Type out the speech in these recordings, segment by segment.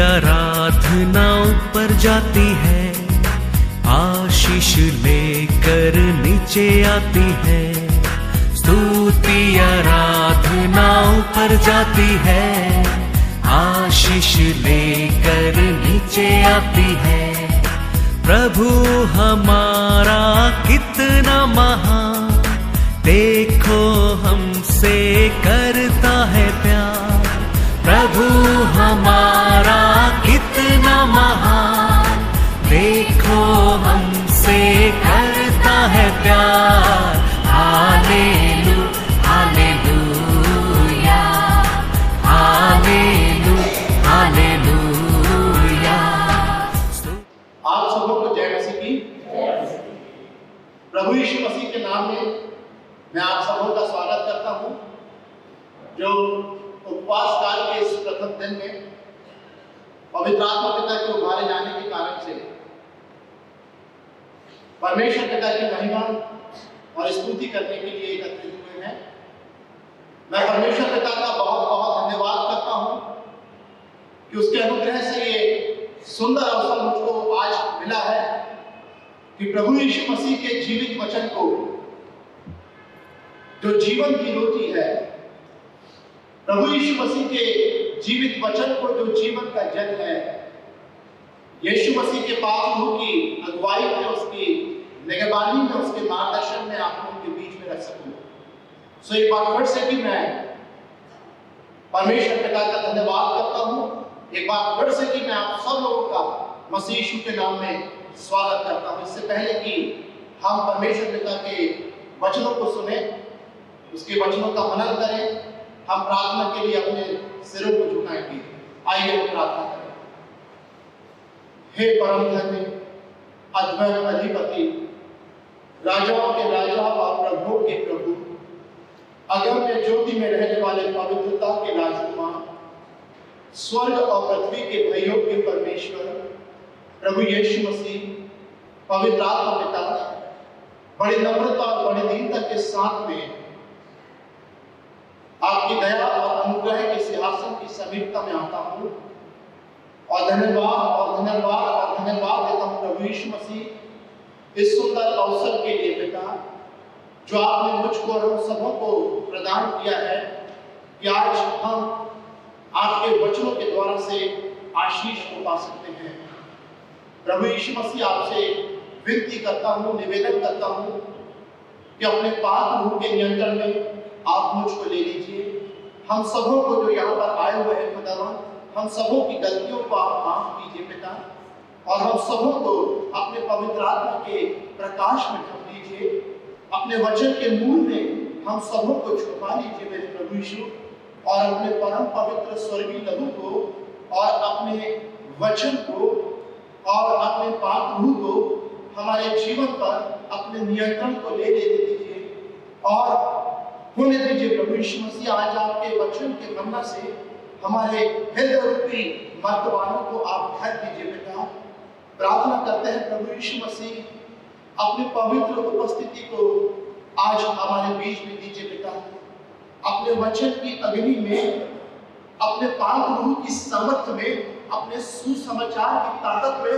आराधना ऊपर जाती है, आशीष लेकर नीचे आती है। स्तुति आराधना ऊपर जाती है, आशीष लेकर नीचे आती है। प्रभु हमारा कितना महान, देखो हमसे करता है प्यार। प्रभु हमारा कितना महान, देखो हमसे करता है प्यार। हालेलू हालेलूया, हालेलू हालेलूया। आप सबों को जय मसीह की। प्रभु यीशु मसीह के नाम में मैं आप सबों का स्वागत करता हूं, जो उपवास काल के इस प्रथम दिन में पवित्र आत्मा पिता के उभारे जाने के कारण से परमेश्वर पिता की महिमा और स्तुति करने के लिए एकत्रित हुए हैं। मैं परमेश्वर पिता का बहुत बहुत धन्यवाद करता हूं कि उसके अनुग्रह से ये सुंदर अवसर मुझको आज मिला है कि प्रभु यीशु मसीह के जीवित वचन को, जो जीवन की रोटी है, प्रभु यीशु मसीह के जीवित वचन को जो जीवन का जल है, यीशु मसीह के पाक रूह की अगुवाई में, उसकी निगरानी में, उसके मार्गदर्शन में आप लोगों के बीच में रख सकूं। सो एक बार फिर से कि मैं परमेश्वर पिता का धन्यवाद करता हूं। एक बार फिर से कि मैं आप सब लोगों का मसीह यीशु के नाम में स्वागत करता हूं। इससे पहले कि हम परमेश्वर पिता के वचनों को सुने, उसके वचनों का मनन करें, हम प्रार्थना के लिए अपने सिरों को झुकाएंगे। आइए हम प्रार्थना करें। हे परम धन्य अद्भुत अधिपति, राजाओं के राजा और प्रभुओं के प्रभु, अगम्य ज्योति में रहने वाले पवित्रता के राजकुमार, स्वर्ग और पृथ्वी के भयों के परमेश्वर प्रभु यीशु मसीह, पवित्र आत्मा पिता, बड़ी नम्रता और बड़ी दीनता के साथ में आपकी दया और अनुग्रह के सिंहासन की समीपता में आता हूं और धन्यवाद देता हूं प्रभु यीशु मसीह इस सुंदर अवसर के लिए पिता, जो आपने मुझको और हम सबों को प्रदान किया है कि आज हम आपके वचनों के द्वारा से आशीष को पा सकते हैं। प्रभु यीशु मसीह आपसे विनती करता हूं, निवेदन करता हूं कि अपने पाक रूह के नियंत्रण में आप मुझको ले लीजिए। हम सबों को जो यहाँ पर आए हुए हैं खुदावन, हम सबों की गलतियों को आप माफ कीजिए पिता, और हम सबों को अपने पवित्र आत्मा के प्रकाश में ढक लीजिए। अपने वचन के मूल में हम सबों को छुपा लीजिए मेरे प्रभु यीशु, और अपने परम पवित्र स्वर्गीय लहू को और अपने वचन को और अपने पाक रूह को हमारे जीवन पर अपने नियंत्रण को ले दीजिए और होने दीजिए प्रभु यीशु मसीह। आज आपके वचन के मन्ना से हमारे हृदय रूपी मर्तबानों को आप भर दीजिए पिता। प्रार्थना करते हैं प्रभु यीशु मसीह, अपनी पवित्र उपस्थिति को आज हमारे बीच में दीजिए पिता। अपने वचन की अग्नि में, अपने पाक रूह की सामर्थ्य में, अपने सुसमाचार की ताकत में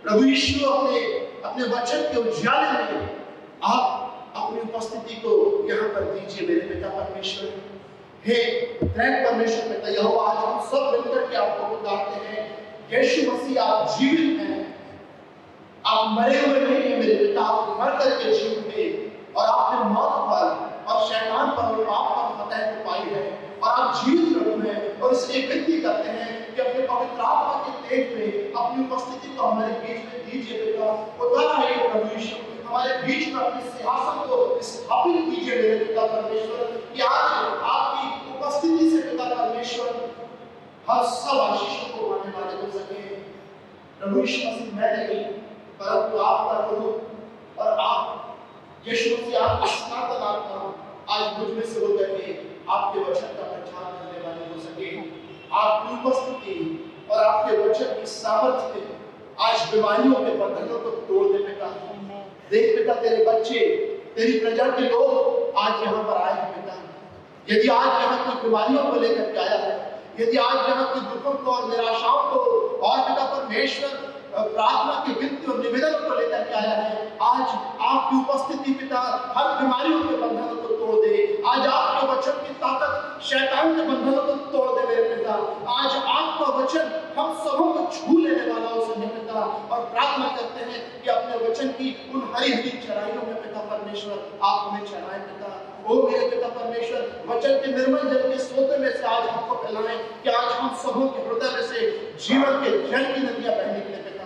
प्रभु यीशु अपने वचन के उजाले में आप अपनी उपस्थिति को यहाँ पर दीजिए मेरे पिता परमेश्वर। हे त्रैक परमेश्वर पिता यहोवा, आज हम सब मिलकर के आपको पुकारते हैं, यीशु मसीह आप जीवित हैं, आप मरे हुए नहीं हैं मेरे पिता, आप मर करके जीवित हैं और आपने मौत पर और शैतान पर और पाप पर फतह पाई है और आप जीवित रहे हैं। और इसलिए विनती करते हैं कि अपने पवित्र आत्मा के तेज में अपनी उपस्थिति को हमारे बीच में दीजिए पिता। उद्धार आइए प्रभु यीशु, हमारे बीच में अपने सिंहासन को स्थापित कीजिए मेरे पिता परमेश्वर, कि आज आपकी उपस्थिति से पिता परमेश्वर हर सब आशीषों को पाने वाले हो सके। प्रभु यीशु मसीह मैं नहीं परंतु आपका रूह और आप यीशु मसीह आपका स्नातन आत्मा आज मुझ में से होकर के आपके वचन का प्रचार करने वाले हो सके। आपकी उपस्थिति और आपके वचन की सामर्थ्य आज बीमारियों के बंधनों को तोड़ देने का। देख बेटा, तेरे बच्चे, तेरी प्रजा के लोग आज यहाँ पर आए हैं बेटा। यदि आज यहाँ कोई बीमारियों को लेकर के आया है, यदि आज यहाँ कोई दुखों को और निराशाओं को और पिता परमेश्वर प्रार्थना की विनती और निवेदन को लेकर के आया है, आज आपकी उपस्थिति पिता हर बीमारियों के बंधनों को तोड़ दे। आज आपके वचन की ताकत शैतान के बंधनों को तोड़ दे मेरे पिता। आज आपका वचन हम सबों को छू लेने वाला हो सके पिता, और प्रार्थना करते हैं कि अपने वचन की उन हरी हरी चराइयों में पिता परमेश्वर आप हमें चढ़ाएं पिता। ओ मेरे पिता परमेश्वर, वचन के निर्मल जल के सोते में से आज हमको फैलाएं कि आज हम सबों के हृदय में से जीवन के जल की नदियां बहने के लिए पिता।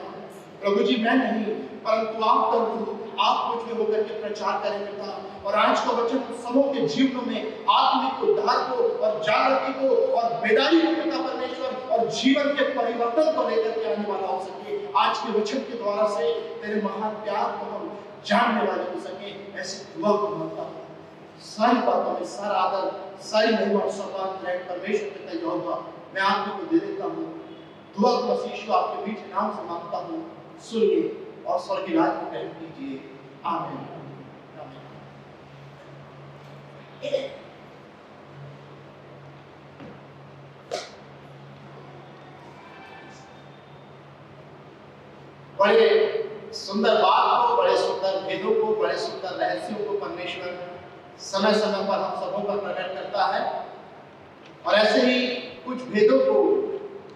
प्रभु जी, मैं नहीं परंतु आप प्रभु, आप मुझ में होकर के प्रचार करें पिता, और आज का वचन सबों के जीवनों में आत्मिक उद्धार को और जागृति को और बेदारी को पिता परमेश्वर और जीवन के परिवर्तन को लेकर के आने वाला हो सके। आज के वचन के द्वारा से तेरे महान प्यार को हम जानने वाले हो सके, ऐसी दुआ को मांगता हूं। सारी बातों में सारा आदर, सारी महिमा और सम्मान परमेश्वर पिता यहोवा मैं आपको को दे देता हूँ। दुआ को मसीह यीशु आपके बीच नाम से मांगता हूँ, सुनिए और स्वर्गीय राज्य को ग्रहण कीजिए। आमीन। बड़े सुंदर बात को, बड़े सुंदर भेदों को, बड़े सुंदर रहस्यों को परमेश्वर समय समय पर हम सबों पर प्रकट करता है, और ऐसे ही कुछ भेदों को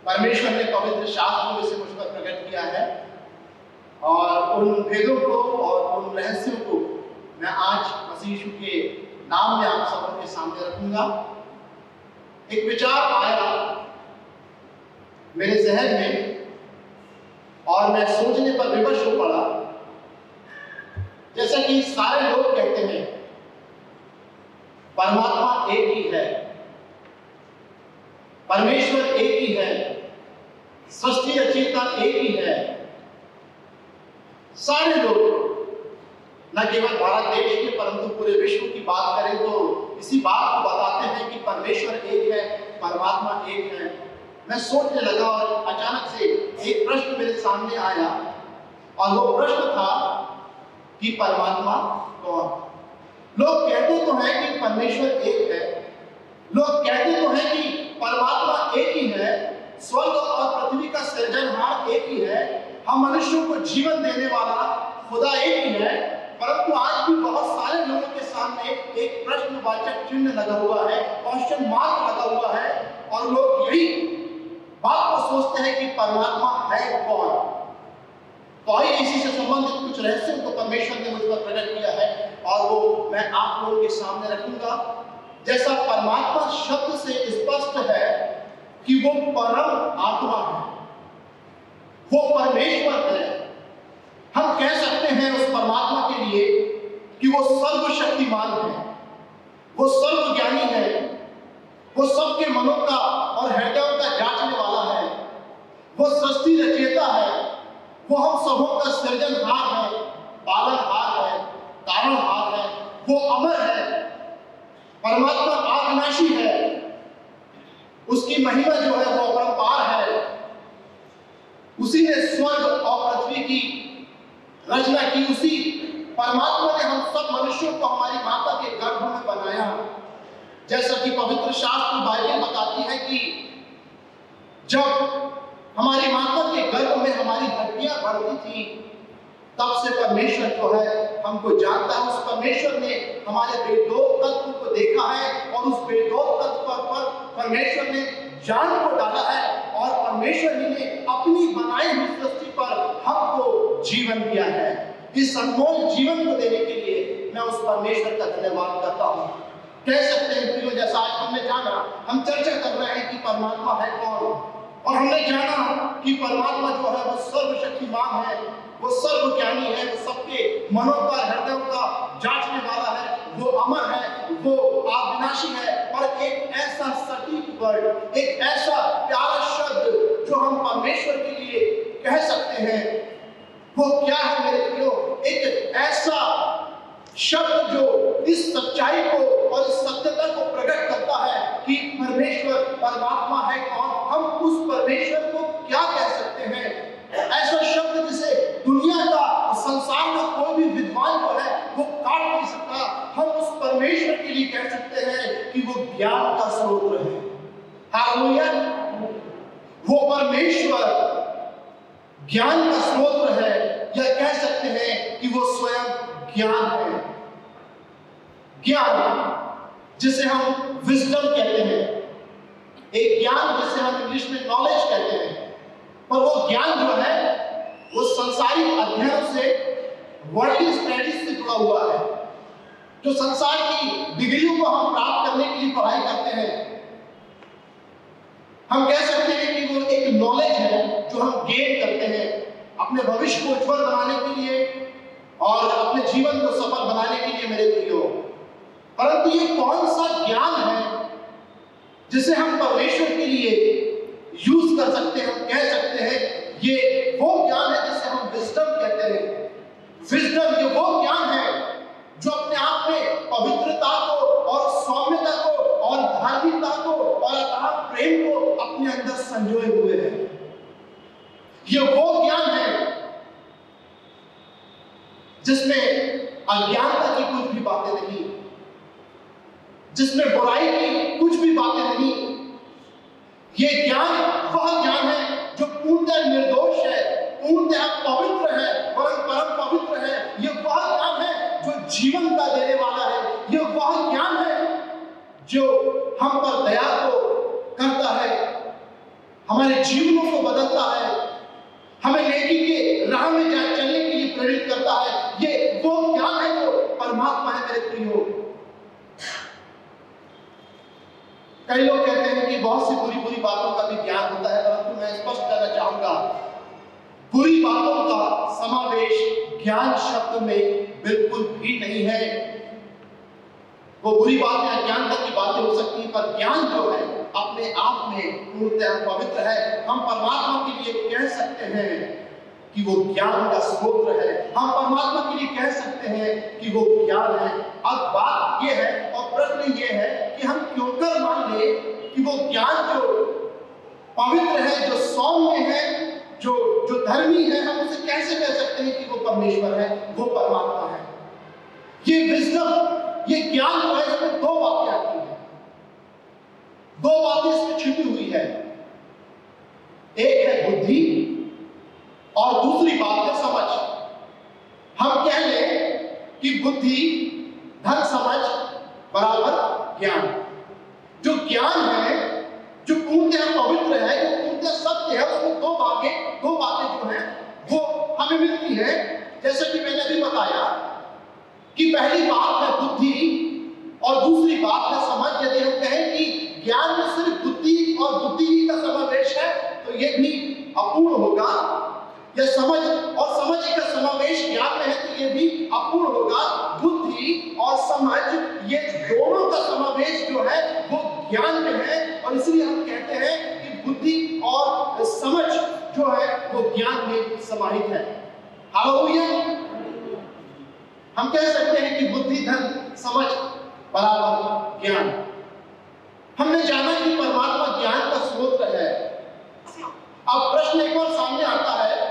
परमेश्वर ने पवित्र शास्त्रों में से मुझ पर प्रकट किया है, और उन भेदों को और उन रहस्यों को मैं आज मसीह यीशु के नाम में आप सबों के सामने रखूंगा। एक विचार आया मेरे जहन में और मैं सोचने पर विवश हो पड़ा। जैसा कि सारे लोग कहते हैं परमात्मा एक ही है, परमेश्वर एक ही है, सृष्टि रचयिता एक ही है। सारे लोग न केवल भारत देश के परंतु पूरे विश्व की बात करें तो इसी बात को बताते हैं कि परमेश्वर एक है, परमात्मा एक है। मैं सोचने लगा और अचानक से एक प्रश्न मेरे सामने आया, और वो प्रश्न था कि परमात्मा कौन? लोग कहते तो हैं कि परमेश्वर एक है, लोग कहते तो हैं कि परमात्मा एक ही है, स्वर्ग और पृथ्वी का सृजनहार एक ही है, हम मनुष्यों को जीवन देने वाला खुदा एक ही है। परंतु आज भी बहुत सारे लोगों के सामने एक प्रश्नवाचक चिन्ह लगा हुआ है, क्वेश्चन मार्क लगा हुआ है, और लोग यही बात को सोचते हैं कि परमात्मा है कौन। तो आइए इसी से संबंधित कुछ रहस्यों को परमेश्वर ने मुझ पर प्रकट किया है, और वो मैं आप लोगों के सामने रखूंगा। जैसा परमात्मा शब्द से स्पष्ट है कि वो परम आत्मा है, वो परमेश्वर है। हम कह सकते हैं उस परमात्मा के लिए कि वो सर्वशक्तिमान है, वो सर्वज्ञानी है, वो सबके मनों का और हृदयों का जांचने वाला है, वो सृष्टि रचयिता है, वो हम सबों का सृजनहार है, पालनहार है, तारणहार है, वो अमर है। परमात्मा अविनाशी है, उसकी महिमा जो है वो अपरंपार है। उसी ने स्वर्ग और पृथ्वी की रचना की, उसी परमात्मा ने हम सब मनुष्यों को हमारी माता के गर्भ में बनाया। जैसा कि पवित्र शास्त्र बाइबल बताती है कि जब हमारी माता के गर्भ में हमारी हड्डियां बढ़ती थी, तब से परमेश्वर जो है हमको जानता है। उस परमेश्वर ने हमारे बेदोष तत्व को देखा है, और उस बेदोष तत्व पर परमेश्वर ने जान को डाला है, और परमेश्वर ही ने अपनी बनाई हुई सृष्टि पर हमको जीवन दिया है। इस अनमोल जीवन को देने के लिए मैं उस परमेश्वर का धन्यवाद करता हूँ। कह सकते हैं प्रियो, जैसा आज हमने जाना, हम चर्चा कर रहे हैं कि परमात्मा है कौन, और हमने जाना कि परमात्मा जो है वो सर्वशक्तिमान है, वो सर्वज्ञानी है, वो सबके मनों का हृदयों का जांचने वाला है, वो अमर है, वो अविनाशी है। और एक ऐसा सटीक वर्ड, एक ऐसा प्यारा शब्द जो हम परमेश्वर के लिए कह सकते हैं, वो क्या है मेरे प्रियो? एक ऐसा शब्द जो इस सच्चाई को और इस सत्यता को प्रकट करता है कि परमेश्वर परमात्मा है कौन। हम उस परमेश्वर को क्या कह सकते हैं? ऐसा शब्द जिसे दुनिया का, संसार का कोई भी विद्वान जो है वो काट नहीं सकता। हम उस परमेश्वर के लिए कह सकते हैं कि वो ज्ञान का स्रोत है। हालेलुया। वो परमेश्वर ज्ञान का स्रोत है, या कह सकते हैं कि वो स्वयं ज्ञान है। ज्ञान जिसे हम विजडम कहते हैं, एक ज्ञान जिसे हम इंग्लिश में नॉलेज कहते हैं, पर वो ज्ञान जो है वो संसारिक अध्ययन से, वर्ल्डली स्टडीज से जुड़ा हुआ है। जो संसार की डिग्रियों को हम प्राप्त करने के लिए पढ़ाई करते हैं, हम कह सकते हैं कि वो एक नॉलेज है जो हम गेन करते हैं अपने भविष्य को उज्जवल बनाने के लिए और अपने जीवन को सफल बनाने के लिए मेरे प्रियो। परंतु ये कौन सा ज्ञान है जिसे हम परमेश्वर के लिए यूज कर सकते हैं? हम कह सकते हैं ये वो ज्ञान है जिसे हम विजडम कहते हैं। विजडम ये वो ज्ञान है जो अपने आप में पवित्रता को और सौम्यता को और धार्मिकता को और अथाह प्रेम को अपने अंदर संजोए हुए है। ये वो ज्ञान है जिसमें अज्ञानता की कुछ भी बातें नहीं, जिसमें बुराई की कुछ भी बातें नहीं। ये ज्ञान वह ज्ञान है जो पूर्णतः निर्दोष है, पूर्णतः पवित्र है, परम पवित्र है। ये वह ज्ञान है जो जीवन का देने वाला है। ये वह ज्ञान है जो हम पर दया को करता है, हमारे जीवनों को बदलता है, हमें नेकी के राह में चलने के लिए प्रेरित करता है। ये वो ज्ञान है जो परमात्मा है मेरे प्रियो। कई लोग कहते हैं कि बहुत सी बुरी बुरी बातों का भी ज्ञान होता है, परंतु मैं स्पष्ट करना चाहूंगा, बुरी बातों का समावेश ज्ञान शब्द में बिल्कुल भी नहीं है। वो बुरी बातें अज्ञानता की बातें हो सकती हैं, पर ज्ञान जो है अपने आप में पूर्णतः पवित्र है। हम परमात्मा के लिए कह सकते हैं कि वो ज्ञान का स्रोत है। हम परमात्मा के लिए कह सकते हैं कि वो ज्ञान है। अब बात ये है और प्रश्न ये है कि हम क्यों कर मान ले कि वो ज्ञान जो पवित्र है, जो सौम्य है, जो धर्मी है, हम उसे कैसे कह सकते हैं कि वो परमेश्वर है, वो परमात्मा है। ये विजडम, ये ज्ञान जो है, इसमें दो बातें आती हैं, दो बातें इसमें छिपी हुई है। एक है बुद्धि और दूसरी बात है समझ। हम कह लें कि बुद्धि धन समझ बराबर ज्ञान। जो ज्ञान है, जो पूर्णतः पवित्र है, जो पूर्णतः सत्य है, उसमें दो बातें जो हैं वो हमें मिलती है। जैसे कि मैंने अभी बताया कि पहली बात है बुद्धि और दूसरी बात है समझ। यदि हम कहें कि ज्ञान में सिर्फ बुद्धि और बुद्धि का समावेश है तो ये भी अपूर्ण होगा, या समझ और समझ का समावेश ज्ञान में है तो ये भी अपूर्ण होगा। बुद्धि और समझ ये दोनों का समावेश जो है वो ज्ञान में है, और इसलिए हम कहते हैं कि बुद्धि और समझ जो है वो ज्ञान में समाहित है। हालेलुया। हम कह सकते हैं कि बुद्धि धन समझ बराबर ज्ञान। हमने जाना कि परमात्मा ज्ञान का स्रोत है। अब प्रश्न एक और सामने आता है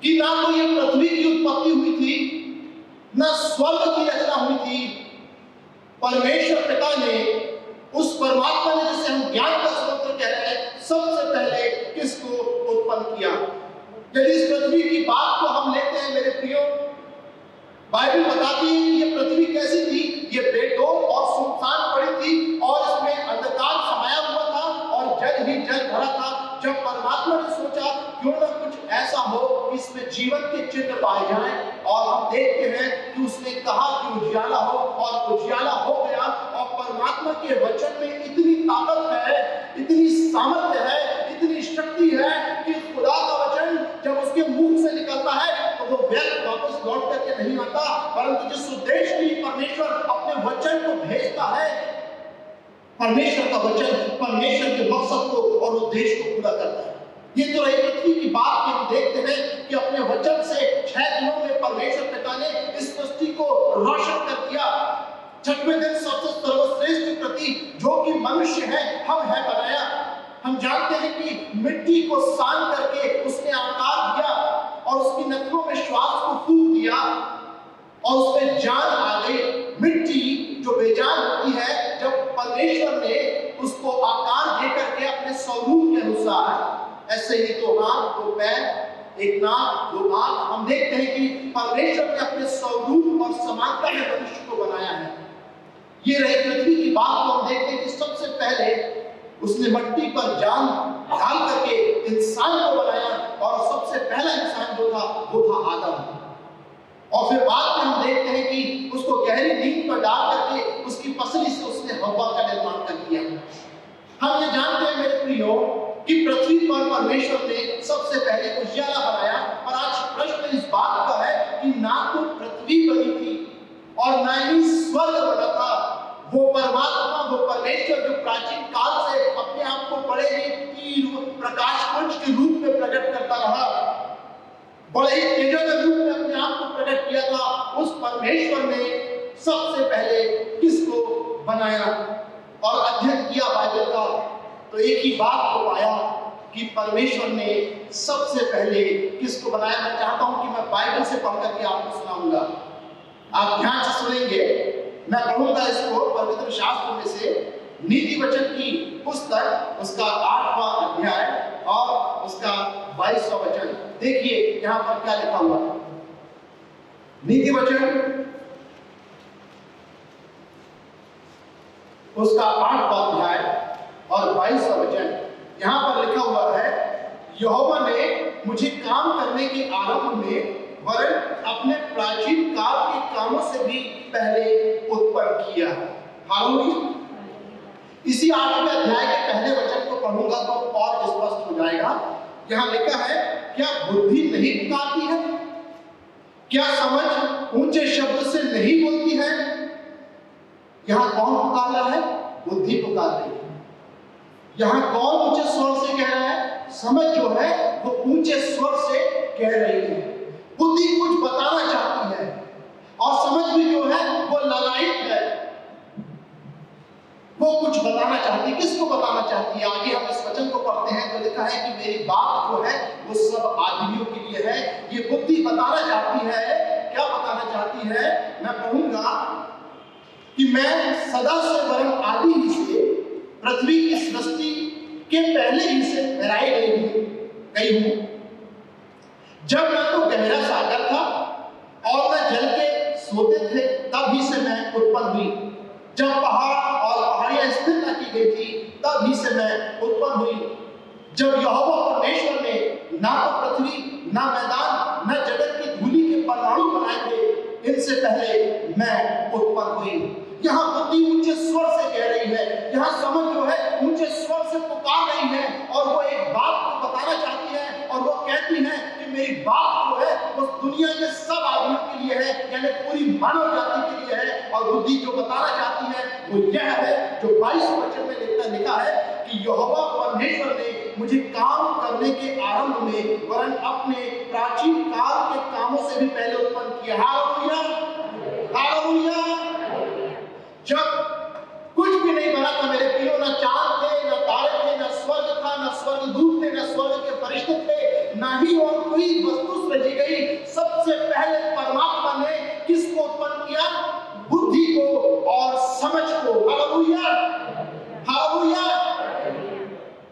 कि ना तो ये पृथ्वी की उत्पत्ति हुई थी, ना स्वर्ग की रचना हुई थी। परमेश्वर पिता ने, उस परमात्मा ने जिसे हम ज्ञान का स्रोत कहते हैं, सबसे पहले किसको उत्पन्न किया? यदि इस पृथ्वी की बात को हम लेते हैं मेरे प्रियो, बाइबल बताती है कि ये पृथ्वी कैसी थी। ये बेडोल और सुनसान पड़ी थी और इसमें अंधकार समाया हुआ था और जल ही जल भरा था। जब परमात्मा ने सोचा क्यों ना कुछ ऐसा हो कि इसमें जीवन के चिन्ह पाए जाएं, और हम देखते हैं कि उसने कहा कि उजियाला हो, और उजियाला हो गया। और परमात्मा के वचन में इतनी ताकत है, इतनी सामर्थ्य है, इतनी शक्ति है कि खुदा का वचन जब उसके मुंह से निकलता है तो वो व्यर्थ वापस लौट करके नहीं आता, परंतु जिस उद्देश्य के लिए परमेश्वर अपने वचन को भेजता है, परमेश्वर का वचन परमेश्वर के मकसद को और उद्देश्य को पूरा करता है। ये तो रही पृथ्वी की बात कि हम देखते हैं कि अपने वचन से 6 दिनों में परमेश्वर पिता ने इस सृष्टि को रोशन कर दिया। 6वें दिन सबसे सर्वश्रेष्ठ कृति जो कि मनुष्य है, हम है बनाया। हम जानते हैं कि मिट्टी को सान करके उसने आकार दिया और उसकी नथनों में श्वास को फूंक दिया और उसमें जान आ गई। मिट्टी जो बेजान होती है, जब परमेश्वर ने उसको आकार दे करके अपने स्वरूप के अनुसार, ऐसे ही दो हाथ, दो पैर, एक नाक, दो आंख। हम देखते हैं कि परमेश्वर ने अपने स्वरूप और समानता में मनुष्य को बनाया है। ये रही पृथ्वी की बात, तो हम देखते हैं कि सबसे पहले उसने मिट्टी पर जान डाल करके इंसान को बनाया, और सबसे पहला इंसान जो था वो था आदम। और फिर बाद में हम देखते हैं कि उसको गहरी नींद पर डाल करके उसकी पसली से उसने हव्वा का निर्माण कर दिया। हम ये जानते हैं मेरे प्रियो कि पृथ्वी पर परमेश्वर ने सबसे पहले उजियाला बनाया, और आज प्रश्न इस बात का है कि ना तो पृथ्वी बनी थी और ना ही स्वर्ग बना था। वो परमात्मा, वो परमेश्वर जो प्राचीन काल से अपने आप को बड़े ही प्रकाश पुंज के रूप में प्रकट करता रहा, बड़े ही तेजोमय रूप में अपने आप को प्रकट किया था, उस परमेश्वर ने सबसे पहले किसको बनाया और अध्ययन किया बाइबल का, तो एक ही बात को पाया कि परमेश्वर ने सबसे पहले किसको बनाया। मैं चाहता हूं कि मैं बाइबल से पढ़ करके आपको सुनाऊंगा, आप ध्यान से सुनेंगे। मैं पढ़ूंगा इसको पवित्र शास्त्र में से, नीति वचन की पुस्तक, उसका 8वां अध्याय और उसका 22वां वचन। देखिए यहां पर क्या लिखा हुआ है। नीति वचन उसका 8वां अध्याय और 22वां वचन, यहां पर लिखा हुआ है, यहोवा ने मुझे काम करने के आरंभ में वरन अपने प्राचीन काल के कामों से भी पहले उत्पन्न किया। हालेलुया। इसी 8वें अध्याय के पहले वचन को पढ़ूंगा तो और स्पष्ट हो जाएगा। यहां लिखा है, क्या बुद्धि नहीं पुकारती है? क्या समझ ऊंचे शब्द से नहीं बोलती है? यहां कौन पुकार रहा है? बुद्धि पुकार रही है। यहां कौन ऊंचे स्वर से कह रहा है? समझ जो है वो ऊंचे स्वर से कह रही है। बुद्धि कुछ बताना चाहती है और समझ भी जो है वो ललायित है, वो कुछ बताना चाहती है। किसको बताना चाहती है? आगे हम इस वचन को पढ़ते हैं तो लिखा है कि मेरी बात जो है वो सब आदमियों के लिए है। ये बुद्धि बताना चाहती है, क्या बताना चाहती है? मैं पढ़ूंगा कि मैं सदा से वरन आदि ही से पृथ्वी की सृष्टि के पहले ही से ठहराई गई हूं। जब न तो गहरा सागर था और न जल के सोते थे, तब ही से मैं उत्पन्न हुई। जब पहाड़ और पहाड़ियां स्थिर न की गई थी, तब ही से मैं उत्पन्न हुई। जब यहोवा परमेश्वर ने ना तो पृथ्वी, ना मैदान, न जगत की धूलि के परमाणु बनाए थे, इनसे पहले मैं उत्पन्न हुई। यहाँ बुद्धि ऊंचे स्वर से कह रही है, यहाँ समझ जो है ऊंचे स्वर से पुकार रही है, और वो एक बात को बताना चाहती है, और वो कहती है कि मेरी बात जो है वो दुनिया के सब आदमियों के लिए है, यानी पूरी मानव जाति के लिए है। और बुद्धि जो बताना चाहती है वो यह है जो 22 वचन में लिखा है कि यहोवा परमेश्वर ने मुझे काम करने के आरंभ में वरन अपने प्राचीन काल के कामों से भी पहले उत्पन्न किया। Hallelujah, hallelujah. जब कुछ भी नहीं बना था मेरे प्रियो, ना चांद थे, ना तारे थे, ना स्वर्ग था, ना स्वर्गदूत थे, ना स्वर्ग के फरिश्ते थे, ना ही और कोई वस्तु सृजी गई। सबसे पहले परमात्मा ने किसको उत्पन्न किया? बुद्धि को और समझ को। Hallelujah, hallelujah.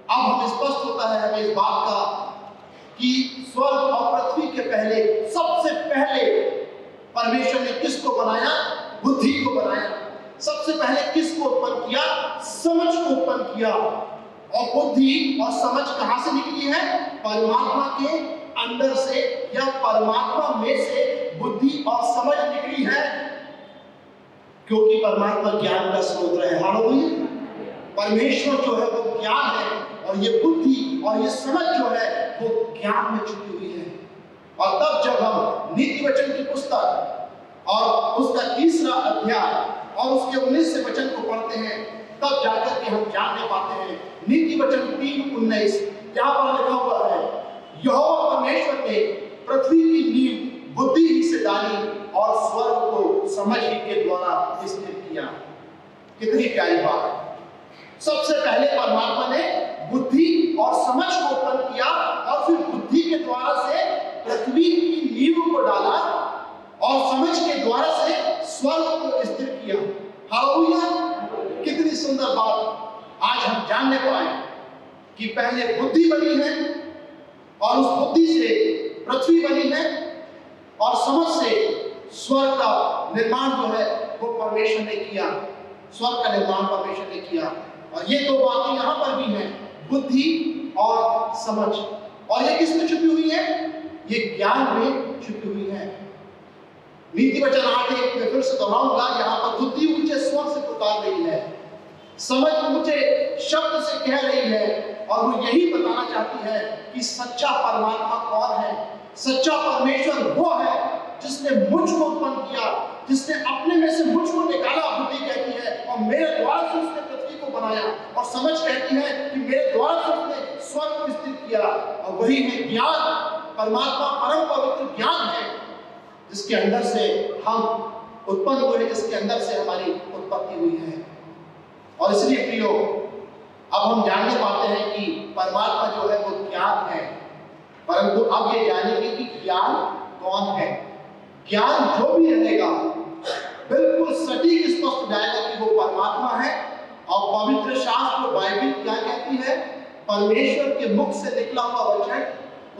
अब हम स्पष्ट होता है हमें इस बात का कि स्वर्ग और पृथ्वी के पहले, सबसे पहले परमेश्वर ने किसको बनाया? बुद्धि को बनाया। सबसे पहले किसको उत्पन्न किया? समझ को उत्पन्न किया। और बुद्धि और समझ कहां से निकली है? परमात्मा के अंदर से, या परमात्मा में से बुद्धि और समझ निकली है, क्योंकि परमात्मा ज्ञान का स्रोत है। हालेलुया। परमेश्वर जो है वो ज्ञान है, और ये बुद्धि और ये समझ जो है वो ज्ञान में छुपी हुई है। और तब जब हम नीति वचन की पुस्तक और उसका 3रा अध्याय और उसके 19 वचन को पढ़ते हैं, तब जाकर के हम जानने पाते हैं। नीति वचन 3:19 यहाँ पर लिखा हुआ है, यहोवा परमेश्वर ने पृथ्वी की नींव बुद्धि ही से डाली और स्वर्ग को समझ ही के द्वारा स्थिर किया। कितनी प्यारी बात है। सबसे पहले परमात्मा ने बुद्धि और समझ को उत्पन्न किया, और फिर बुद्धि के द्वारा से पृथ्वी की नींव को डाला, और समझ के द्वारा से स्वर्ग को स्थिर किया। हालेलुया। कितनी सुंदर बात आज हम जानने पाए कि पहले बुद्धि बनी है और उस बुद्धि से पृथ्वी बनी है और समझ से स्वर्ग का निर्माण जो है वो परमेश्वर ने किया। स्वर्ग का निर्माण परमेश्वर ने किया। और ये दो बातें यहाँ पर भी हैं, बुद्धि और समझ। और ये किस में छुपी हुई है? ये ज्ञान में छुपी हुई है। नीति वचन 8:1 में फिर से दोहराऊंगा, यहाँ पर बुद्धि ऊंचे स्वर से पुकार रही है, समझ ऊंचे शब्द से कह रही है, और वो यही बताना चाहती है कि सच्चा परमात्मा कौन है। सच्चा परमेश्वर वो है जिसने मुझको उत्पन्न किया, जिसने अपने में से मुझको निकाला, बुद्धि कहती है, और मेरे द्वारा से उसने पृथ्वी को बनाया। और समझ कहती है कि मेरे द्वारा से उसने स्वर्ग को स्थिर किया। और वही है ज्ञान। परमात्मा परम पवित्र ज्ञान है जिसके अंदर से हम उत्पन्न हुए, जिसके अंदर से हमारी उत्पत्ति हुई है। और इसलिए प्रियो, अब हम जानने पाते हैं कि परमात्मा जो है वो ज्ञान है, परंतु अब ये जानेंगे कि ज्ञान कौन है। ज्ञान जो भी रहेगा बिल्कुल सटीक स्पष्ट जाएगा कि वो परमात्मा है। और पवित्र शास्त्र बाइबल क्या कहती है? परमेश्वर के मुख से निकला हुआ वचन,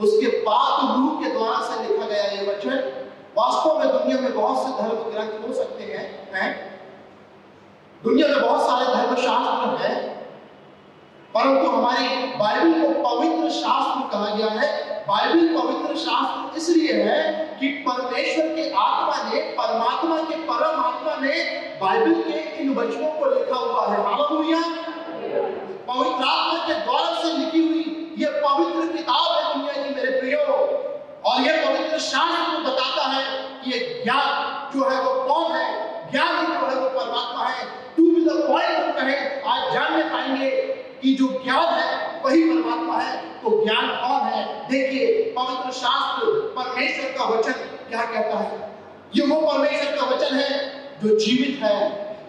उसके पाक रूह के द्वारा से लिखा गया ये वचन। वास्तव में दुनिया में बहुत से धर्म ग्रंथ हो सकते हैं, दुनिया में बहुत सारे धर्मशास्त्र हैं, परंतु हमारी बाइबल को पवित्र शास्त्र कहा गया है। बाइबल पवित्र शास्त्र इसलिए है कि परमेश्वर के आत्मा ने, परमात्मा के परम आत्मा ने बाइबल के इन वचनों को लिखा हुआ है। हालेलुया। पवित्र आत्मा के द्वारा से लिखी हुई ये पवित्र किताब है दुनिया की, मेरे प्रियो। और ये पवित्र शास्त्र बताता है कि ये ज्ञान जो है वो कौन है। ज्ञान ही जो है वो परमात्मा है। टू बी द पॉइंट हम कहें, आज जानने पाएंगे कि जो ज्ञान है वही परमात्मा है। तो ज्ञान कौन है? देखिए, पवित्र शास्त्र परमेश्वर का वचन क्या कहता है। ये वो परमेश्वर का वचन है जो जीवित है।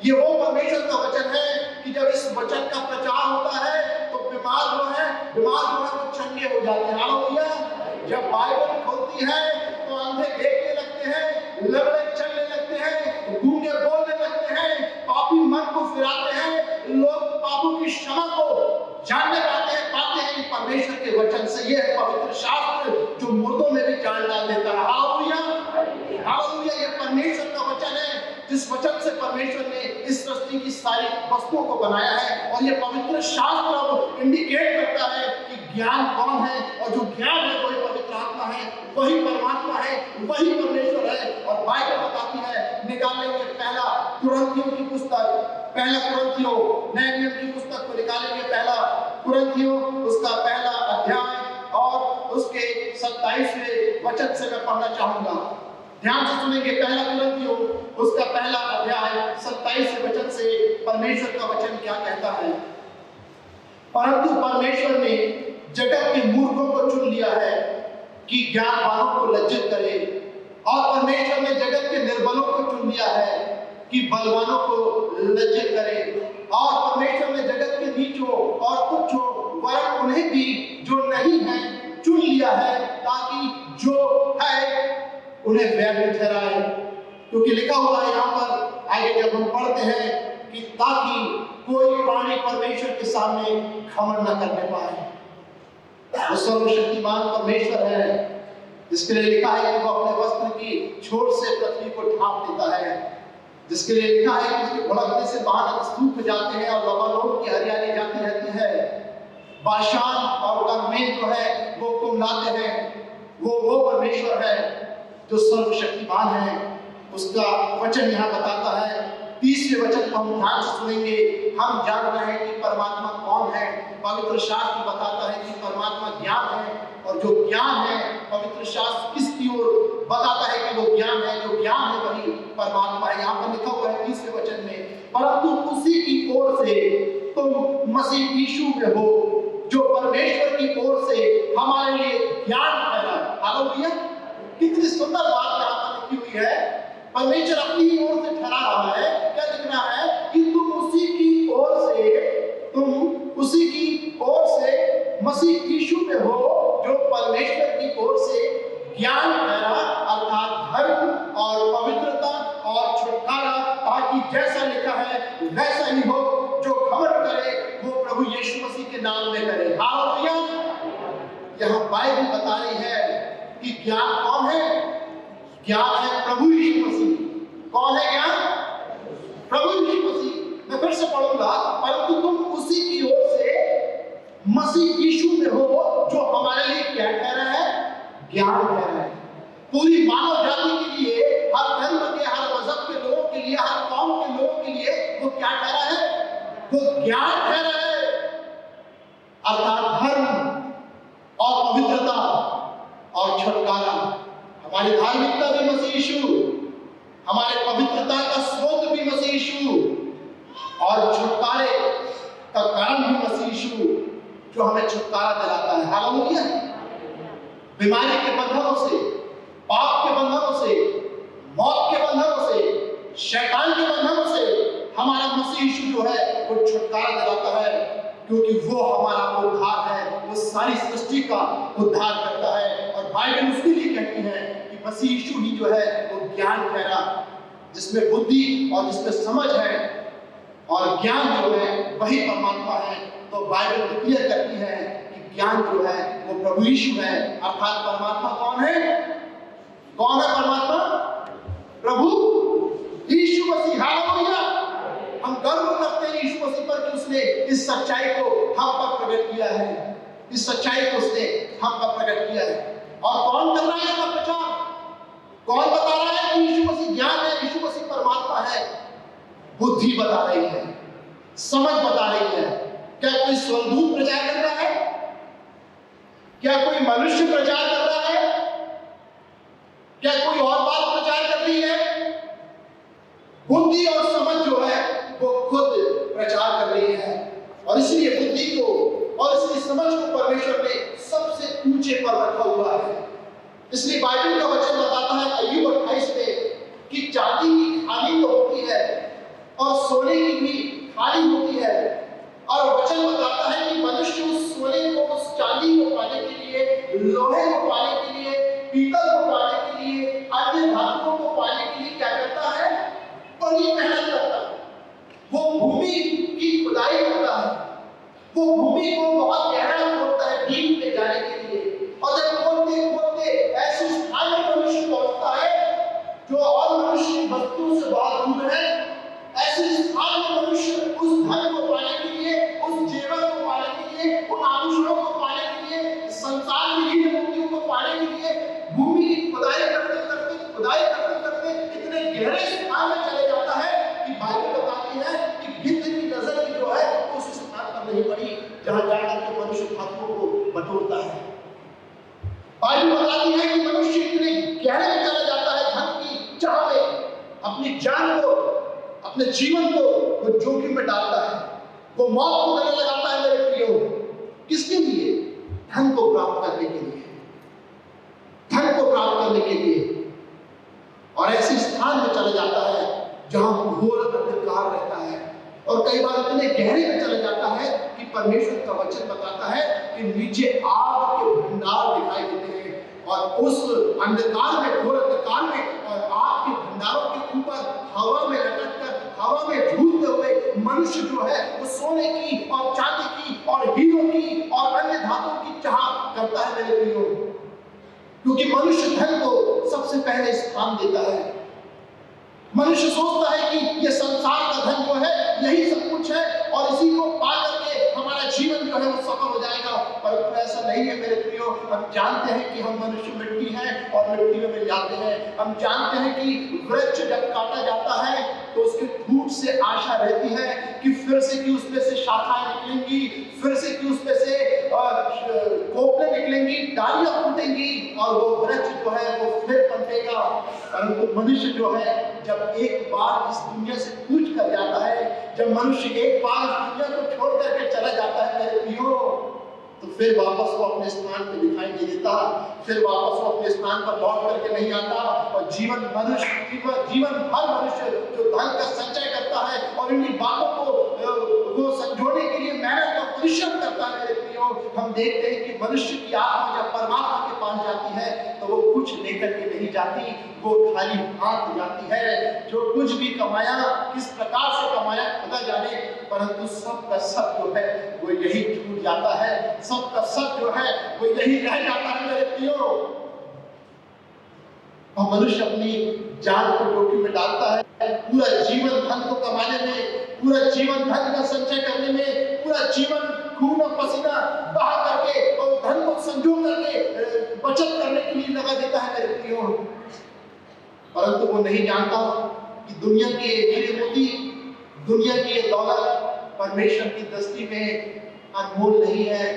ये वो परमेश्वर का वचन है कि जब इस वचन का प्रचार होता है तो बीमार जो है वो चंगे हो जाते हैं। हालेलुया। जब बाइबल खोलती है तो अंधे देखने लगते हैं, लंगड़े चलने लगते हैं, गूंगे बोलने लगते हैं, पापी मन को फिराते हैं, लोग पापों की क्षमा को जानने पाते हैं परमेश्वर के वचन से। यह है पवित्र शास्त्र जो मुर्दों में भी जान डाल देता है। हालेलुया। हालेलुया। ये परमेश्वर का वचन है जिस वचन से परमेश्वर ने इस सृष्टि की सारी वस्तुओं को बनाया है। और ये पवित्र शास्त्र अब इंडिकेट करता है कि ज्ञान कौन है, और जो ज्ञान है वही पवित्र आत्मा है, वही परमात्मा है, वही परमेश्वर है। और बाइबल बताती है, निकाल लेंगे पहला कुरिन्थियों की पुस्तक, पहला कुरिन्थियों, नए नियम की पुस्तक को निकालेंगे, पहला कुरिन्थियों उसका पहला अध्याय और उसके 27वें वचन से मैं पढ़ना चाहूंगा। ध्यान से सुनेंगे। पहला कुरिन्थियों उसका पहला अध्याय 27वें वचन से परमेश्वर का वचन क्या कहता है। परंतु परमेश्वर ने जगत के मूर्खों को चुन लिया है कि ज्ञानवानों को लज्जित करे, और परमेश्वर ने जगत के निर्बलों को चुन लिया है कि बलवानों को लज्जित करे। और परमेश्वर ने जगत के नीचों और तुच्छों वरन उन्हें भी जो नहीं है चुन लिया है, ताकि जो है उन्हें व्यर्थ ठहराए। क्योंकि लिखा हुआ है यहाँ पर आगे जब हम पढ़ते हैं कि ताकि कोई प्राणी परमेश्वर के सामने घमंड न करने पाए। वो सर्वशक्तिमान परमेश्वर है जिसके लिए लिखा है कि वो अपने वस्त्र की छोर से पृथ्वी को ढांप देता है, जिसके लिए लिखा है कि उसके भड़कने से बादल सूख जाते हैं और लबानोन की हरियाली जाती रहती है। बाशान और कर्मेल जो है वो कुमलाते हैं। वो परमेश्वर है जो सर्वशक्तिमान है। उसका वचन यहाँ बताता है। 30वें वचन को हम ध्यान से सुनेंगे। हम जान रहे हैं कि परमात्मा कौन है। पवित्र शास्त्र बताता है कि परमात्मा ज्ञान है, और जो ज्ञान है पवित्र शास्त्र किसकी ओर बताता है कि वो ज्ञान है। जो ज्ञान है वही परमात्मा है। यहाँ पर लिखा हुआ है 30वें वचन में, परंतु उसी की ओर से तुम मसीह यीशु में हो, जो परमेश्वर की ओर से हमारे लिए ज्ञान ठहरा। हालेलुया। कितनी सुंदर बात यहाँ पर लिखी हुई है। परमेश्वर अपनी ही ओर से ठहरा रहा है। क्या लिख रहा है कि तुम उसी की ओर से मसीह यीशु में हो, जो परमेश्वर की ओर से ज्ञान ठहरा, अर्थात धर्म और पवित्रता और छुटकारा, ताकि जैसा लिखा है वैसा ही हो। जो घमंड करे वो प्रभु यीशु मसीह के नाम में करें। हालेलुया। यहाँ बाइबल बता रही है कि ज्ञान कौन है? ज्ञान है प्रभु यीशु मसीह। कौन है ज्ञान? प्रभु यीशु मसीह। मैं फिर से पढ़ूंगा, परंतु तुम उसी की ओर से मसीह यीशु में हो, जो हमारे लिए क्या ठहरा है? ज्ञान ठहरा है। पूरी मानव जाति के लिए, हर धर्म के, हर मजहब के लोगों के लिए, हर कौम के लोगों के लिए वो क्या ठहरा है? वो ज्ञान ठहरा है। अर्थात धर्म और पवित्रता और छुटकारा। हमारी धार्मिकता भी मसीह यीशु, हमारे पवित्रता का स्रोत भी मसीह यीशु और छुटकारे का कारण भी मसीह यीशु, जो हमें छुटकारा दिलाता है। हालेलुया। बीमारी के बंधनों से, पाप के बंधनों से, मौत के बंधनों से, शैतान के बंधनों से हमारा मसीह यीशु जो है वो छुटकारा दिलाता है, क्योंकि वो हमारा उद्धार है। वो सारी सृष्टि का उद्धार करता है। और बाइबल उसके लिए कहती है कि मसीह यीशु ही जो है वो ज्ञान ठहरा, जिसमें बुद्धि और जिसमें समझ है और ज्ञान जो है वही परमात्मा है। तो बाइबल क्लियर करती है कि ज्ञान जो है वो प्रभु यीशु है। अर्थात परमात्मा कौन है? कौन है परमात्मा? प्रभु यीशु मसीह। हालेलुया। हम गर्व करते हैं यीशु मसीह पर कि उसने इस सच्चाई को हम पर प्रकट किया है। इस सच्चाई को उसने हम पर प्रकट किया है। और कौन कर रहा है इसका प्रचार? कौन बता रहा है कि यीशु मसीह ज्ञान है, यीशु मसीह परमात्मा है? बुद्धि बता रही है, समझ बता रही है। क्या कोई स्वर्गदूत प्रचार कर रहा है? क्या कोई मनुष्य प्रचार कर रहा है? क्या कोई और बात प्रचार कर रही है? बुद्धि और समझ जो है वो खुद प्रचार कर रही है। और इसलिए बुद्धि को और इसलिए समझ को परमेश्वर ने सबसे ऊंचे पर रखा हुआ है। इसलिए बाइबल का वचन बताता है अय्यूब 28 में कि चांदी की खाली तो होती है और सोने की भी खाली होती है। और वचन बताता है कि मनुष्य उस सोने को, उस चांदी को पाने के लिए, लोहे को पाने के लिए, पीतल को पाने के लिए, अन्य धातुओं को पाने के लिए क्या करता है? बड़ी मेहनत करता है। वो भूमि की खुदाई करता है। वो भूमि को बहुत गहरा खोदता है डीप में जाने के लिए। और जब खोदते खोदते ऐसे स्थान में मनुष्य पहुंचता है जो और मनुष्य वस्तु से बहुत दूर है, ऐसे स्थान में मनुष्य उस धन को पाने के लिए, उस जेवर को पाने के लिए, उन आभूषणों को पाने के लिए, संसार की हीन मूर्तियों को पाने के लिए भूमि की खुदाई करते करते इतने गहरे स्थान में चले जाता है कि बाइबल बताती है कि भिन्न की नजर की जो है उस स्थान पर नहीं पड़ी जहां जाकर के मनुष्य धातुओं को बटोरता है। बाइबल बताती है कि मनुष्य इतने गहरे में चला जाता है धन की चाह में, अपनी जान को, अपने जीवन को वो जोखिम में डालता है। वो मौत को गले लगाता है मेरे प्रियो। किसके लिए? धन को प्राप्त करने के लिए, धन को प्राप्त करने के लिए। और ऐसे स्थान में चला जाता है जहां घोर अंधकार रहता है। और कई बार इतने गहरे में चला जाता है कि परमेश्वर का वचन बताता है कि नीचे आग के भंडार दिखाई देते हैं। और उस अंधकार में, घोर अंधकार में और आग के भंडारों के ऊपर हवा में लटककर, हवा में झूलते हुए मनुष्य जो है वो सोने की और चांदी की और हीरों की और अन्य धातुओं की चाह करता है मेरे प्रियो। क्योंकि मनुष्य धन को सबसे पहले स्थान देता है। मनुष्य सोचता है कि ये संसार का धन जो है यही सब कुछ है और इसी को पा करके हमारा जीवन जो है वो सफल हो जाएगा। परंतु ऐसा नहीं है मेरे प्रियो। हम जानते हैं कि हम मनुष्य मिट्टी हैं और मिट्टी में मिल जाते हैं। हम जानते हैं कि वृक्ष जब काटा जाता है तो उसके फूट से आशा रहती है कि फिर से कि उसमें से शाखाएं निकलेंगी, फिर से कि उसमें से कोपले निकलेंगी, डालियां फूटेंगी और वो वृक्ष जो है वो फिर पनपेगा। परंतु मनुष्य जो है जब एक बार इस दुनिया से कूच कर जाता है, जब मनुष्य एक बार इस दुनिया को छोड़ करके चला जाता है मेरे प्रियो, तो फिर वापस वो अपने स्थान पे दिखाई नहीं देता। फिर वापस वो अपने स्थान पर लौट करके नहीं आता। और जीवन भर मनुष्य जो धन का संचय करता है और इन्हीं बातों को वो संजोने के लिए मेहनत और परिश्रम करता है मेरे प्रियो, हम देखते हैं कि मनुष्य की आत्मा जब परमात्मा के पास जाती है तो वो कुछ लेकर के नहीं जाती, वो खाली हाथ जाती है। जो कुछ भी कमाया, किस प्रकार से कमाया खुदा जाने, परंतु सब का सब जो है वो यही छूट जाता है, सबका सब जो है वो यही रह जाता है मेरे प्रियो। और मनुष्य अपनी जान को जोखिम में डालता है, पूरा जीवन धन को कमाने में, पूरा जीवन धन का संचय करने में, पूरा जीवन खून और पसीना बहा करके और धन को संजो करके बचत करने के लिए लगा देता है मेरे प्रियो। परंतु वो नहीं जानता कि दुनिया की ये हीरे मोती, दुनिया की ये दौलत परमेश्वर की दृष्टि में अनमोल नहीं है।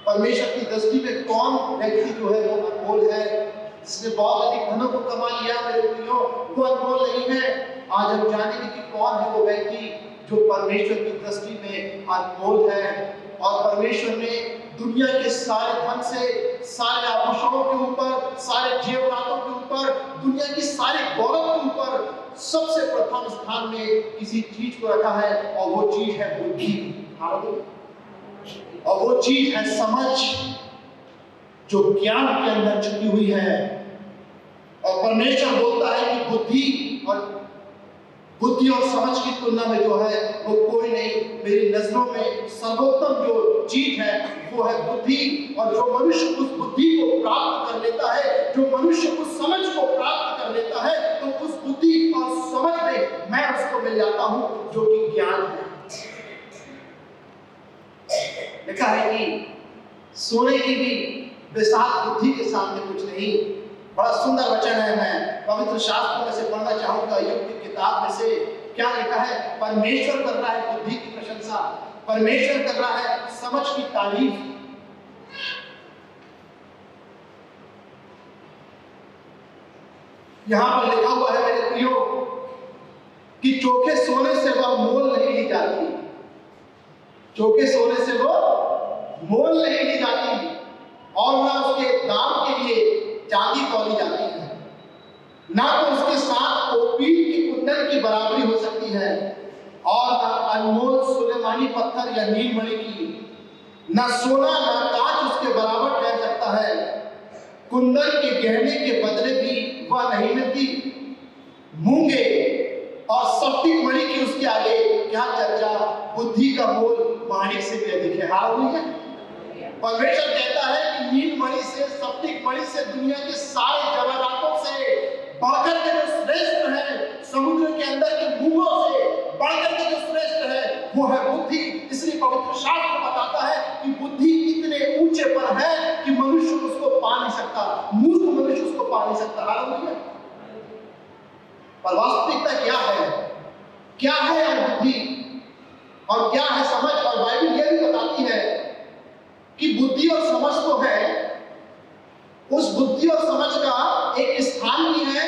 परमेश्वर की दृष्टि में कौन व्यक्ति जो है वो अनमोल है, जिसने बहुत अधिक धनों को कमा लिया मेरे प्रियो, वो अनमोल नहीं है। आज हम जानेंगे कि कौन है वो व्यक्ति जो परमेश्वर की दृष्टि में अनमोल है। और परमेश्वर ने दुनिया के सारे धन से, सारे आभूषणों के ऊपर, सारे जेवरातों के ऊपर, दुनिया की सारी दौलत के ऊपर सबसे प्रथम स्थान में किसी चीज को रखा है, और वो चीज है बुद्धि, और वो चीज है समझ, जो ज्ञान के अंदर छुपी हुई है। और परमेश्वर बोलता है कि बुद्धि और समझ की तुलना में जो है वो कोई नहीं। मेरी नजरों में सर्वोत्तम जो चीज है वो है बुद्धि। और जो मनुष्य उस बुद्धि को प्राप्त कर लेता है, जो मनुष्य उस समझ को प्राप्त कर लेता है, तो उस बुद्धि और समझ में मैं उसको मिल जाता हूं जो कि ज्ञान है। लिखा है कि सोने की भी बेसात बुद्धि के सामने कुछ नहीं। बड़ा सुंदर वचन है। मैं पवित्र शास्त्र में से पढ़ना चाहूंगा, योग की किताब में से क्या लिखा है। परमेश्वर कर रहा है बुद्धि की प्रशंसा, परमेश्वर कर रहा है समझ की तारीफ। यहां पर लिखा हुआ है मेरे प्रियो कि चोखे सोने से वह मोल नहीं ली जाती, चोखे सोने से वो मोल नहीं ली जाती, और ना उसके दाम के लिए चांदी तौली जाती है, ना तो उसके साथ ओपीर की कुंडल की बराबरी हो सकती है, और ना अनमोल सुलेमानी पत्थर या नीलमणि की, ना सोना ना कांच उसके बराबर ठहर सकता है। कुंदन के गहने के बदले भी वह नहीं मिलती। मूंगे और सफेद मणि की उसके आगे क्या चर्चा। बुद्धि का मोल माणिक से भी अधिक है। हालेलुया। परमेश्वर कहता है कि नीलमणि से, सफेद मणि से, दुनिया के सारे जवाहरातों से बढ़कर के जो श्रेष्ठ है, समुद्र के अंदर के मूंगों से बढ़कर के जो श्रेष्ठ है वो है बुद्धि। इसलिए पवित्र शास्त्र बताता है कि बुद्धि इतने ऊंचे पर है कि मनुष्य उसको पा नहीं सकता, मूर्ख मनुष्य उसको पा नहीं सकता। हालेलुया। पर वास्तविकता क्या है? क्या है बुद्धि और क्या है समझ? और बाइबल यह भी बताती है कि बुद्धि और समझ तो है, उस बुद्धि और समझ का एक स्थान भी है।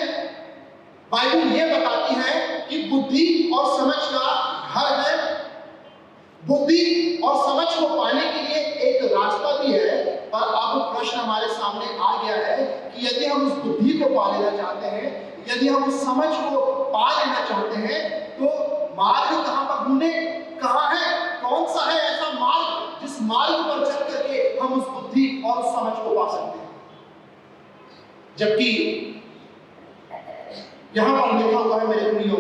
बाइबल यह बताती है कि बुद्धि और समझ का घर है। बुद्धि और समझ को पाने के लिए एक रास्ता भी है। पर अब प्रश्न हमारे सामने आ गया है कि यदि हम उस बुद्धि को पा लेना चाहते हैं, यदि हम उस समझ को पा लेना चाहते हैं, तो मार्ग कहां पर ढूंढे? कहां है? कौन सा है ऐसा मार्ग जिस मार्ग पर चल करके हम उस बुद्धि और उस समझ को पा सकते हैं? जबकि यहां पर लिखा हुआ है मेरे प्रियो,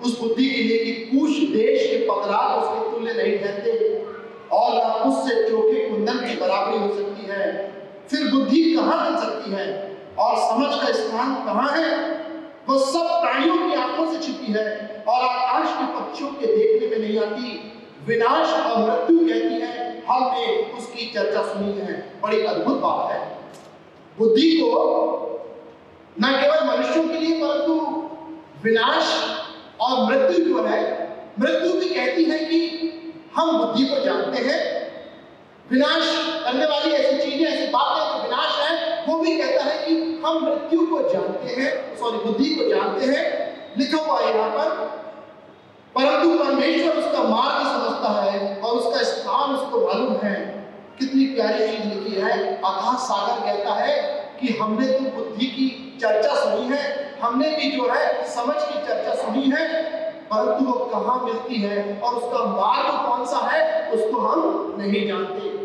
उस बुद्धि के लिए कि कुछ देश के पगराल उसके तुल्य नहीं ठहरते, और ना उससे चोखे कुंदन की बराबरी हो सकती है। फिर बुद्धि कहां मिल सकती है और समझ का स्थान कहां है? वो सब प्राणियों की आंखों से छिपी है और आकाश के पक्षियों के देखने में नहीं आती। विनाश और मृत्यु कहती है, हमने उसकी चर्चा सुनी है। बड़ी अद्भुत बात है। बुद्धि को न केवल मनुष्यों के लिए परंतु विनाश और मृत्यु जो है, मृत्यु भी कहती है कि हम बुद्धि को जानते हैं। विनाश करने वाली ऐसी चीजें, ऐसी बातें जो विनाश है, वो भी कहता है कि हम मृत्यु को जानते हैं, बुद्धि को जानते हैं। लिखा हुआ है यहाँ पर, परंतु परमेश्वर उसका मार्ग समझता है और उसका स्थान उसको मालूम है। कितनी प्यारी चीज लिखी है। अथाह सागर कहता है कि हमने तो बुद्धि की चर्चा सुनी है, हमने भी जो है समझ की चर्चा सुनी है, परंतु वो कहाँ मिलती है और उसका मार्ग कौन सा है उसको हम नहीं जानते।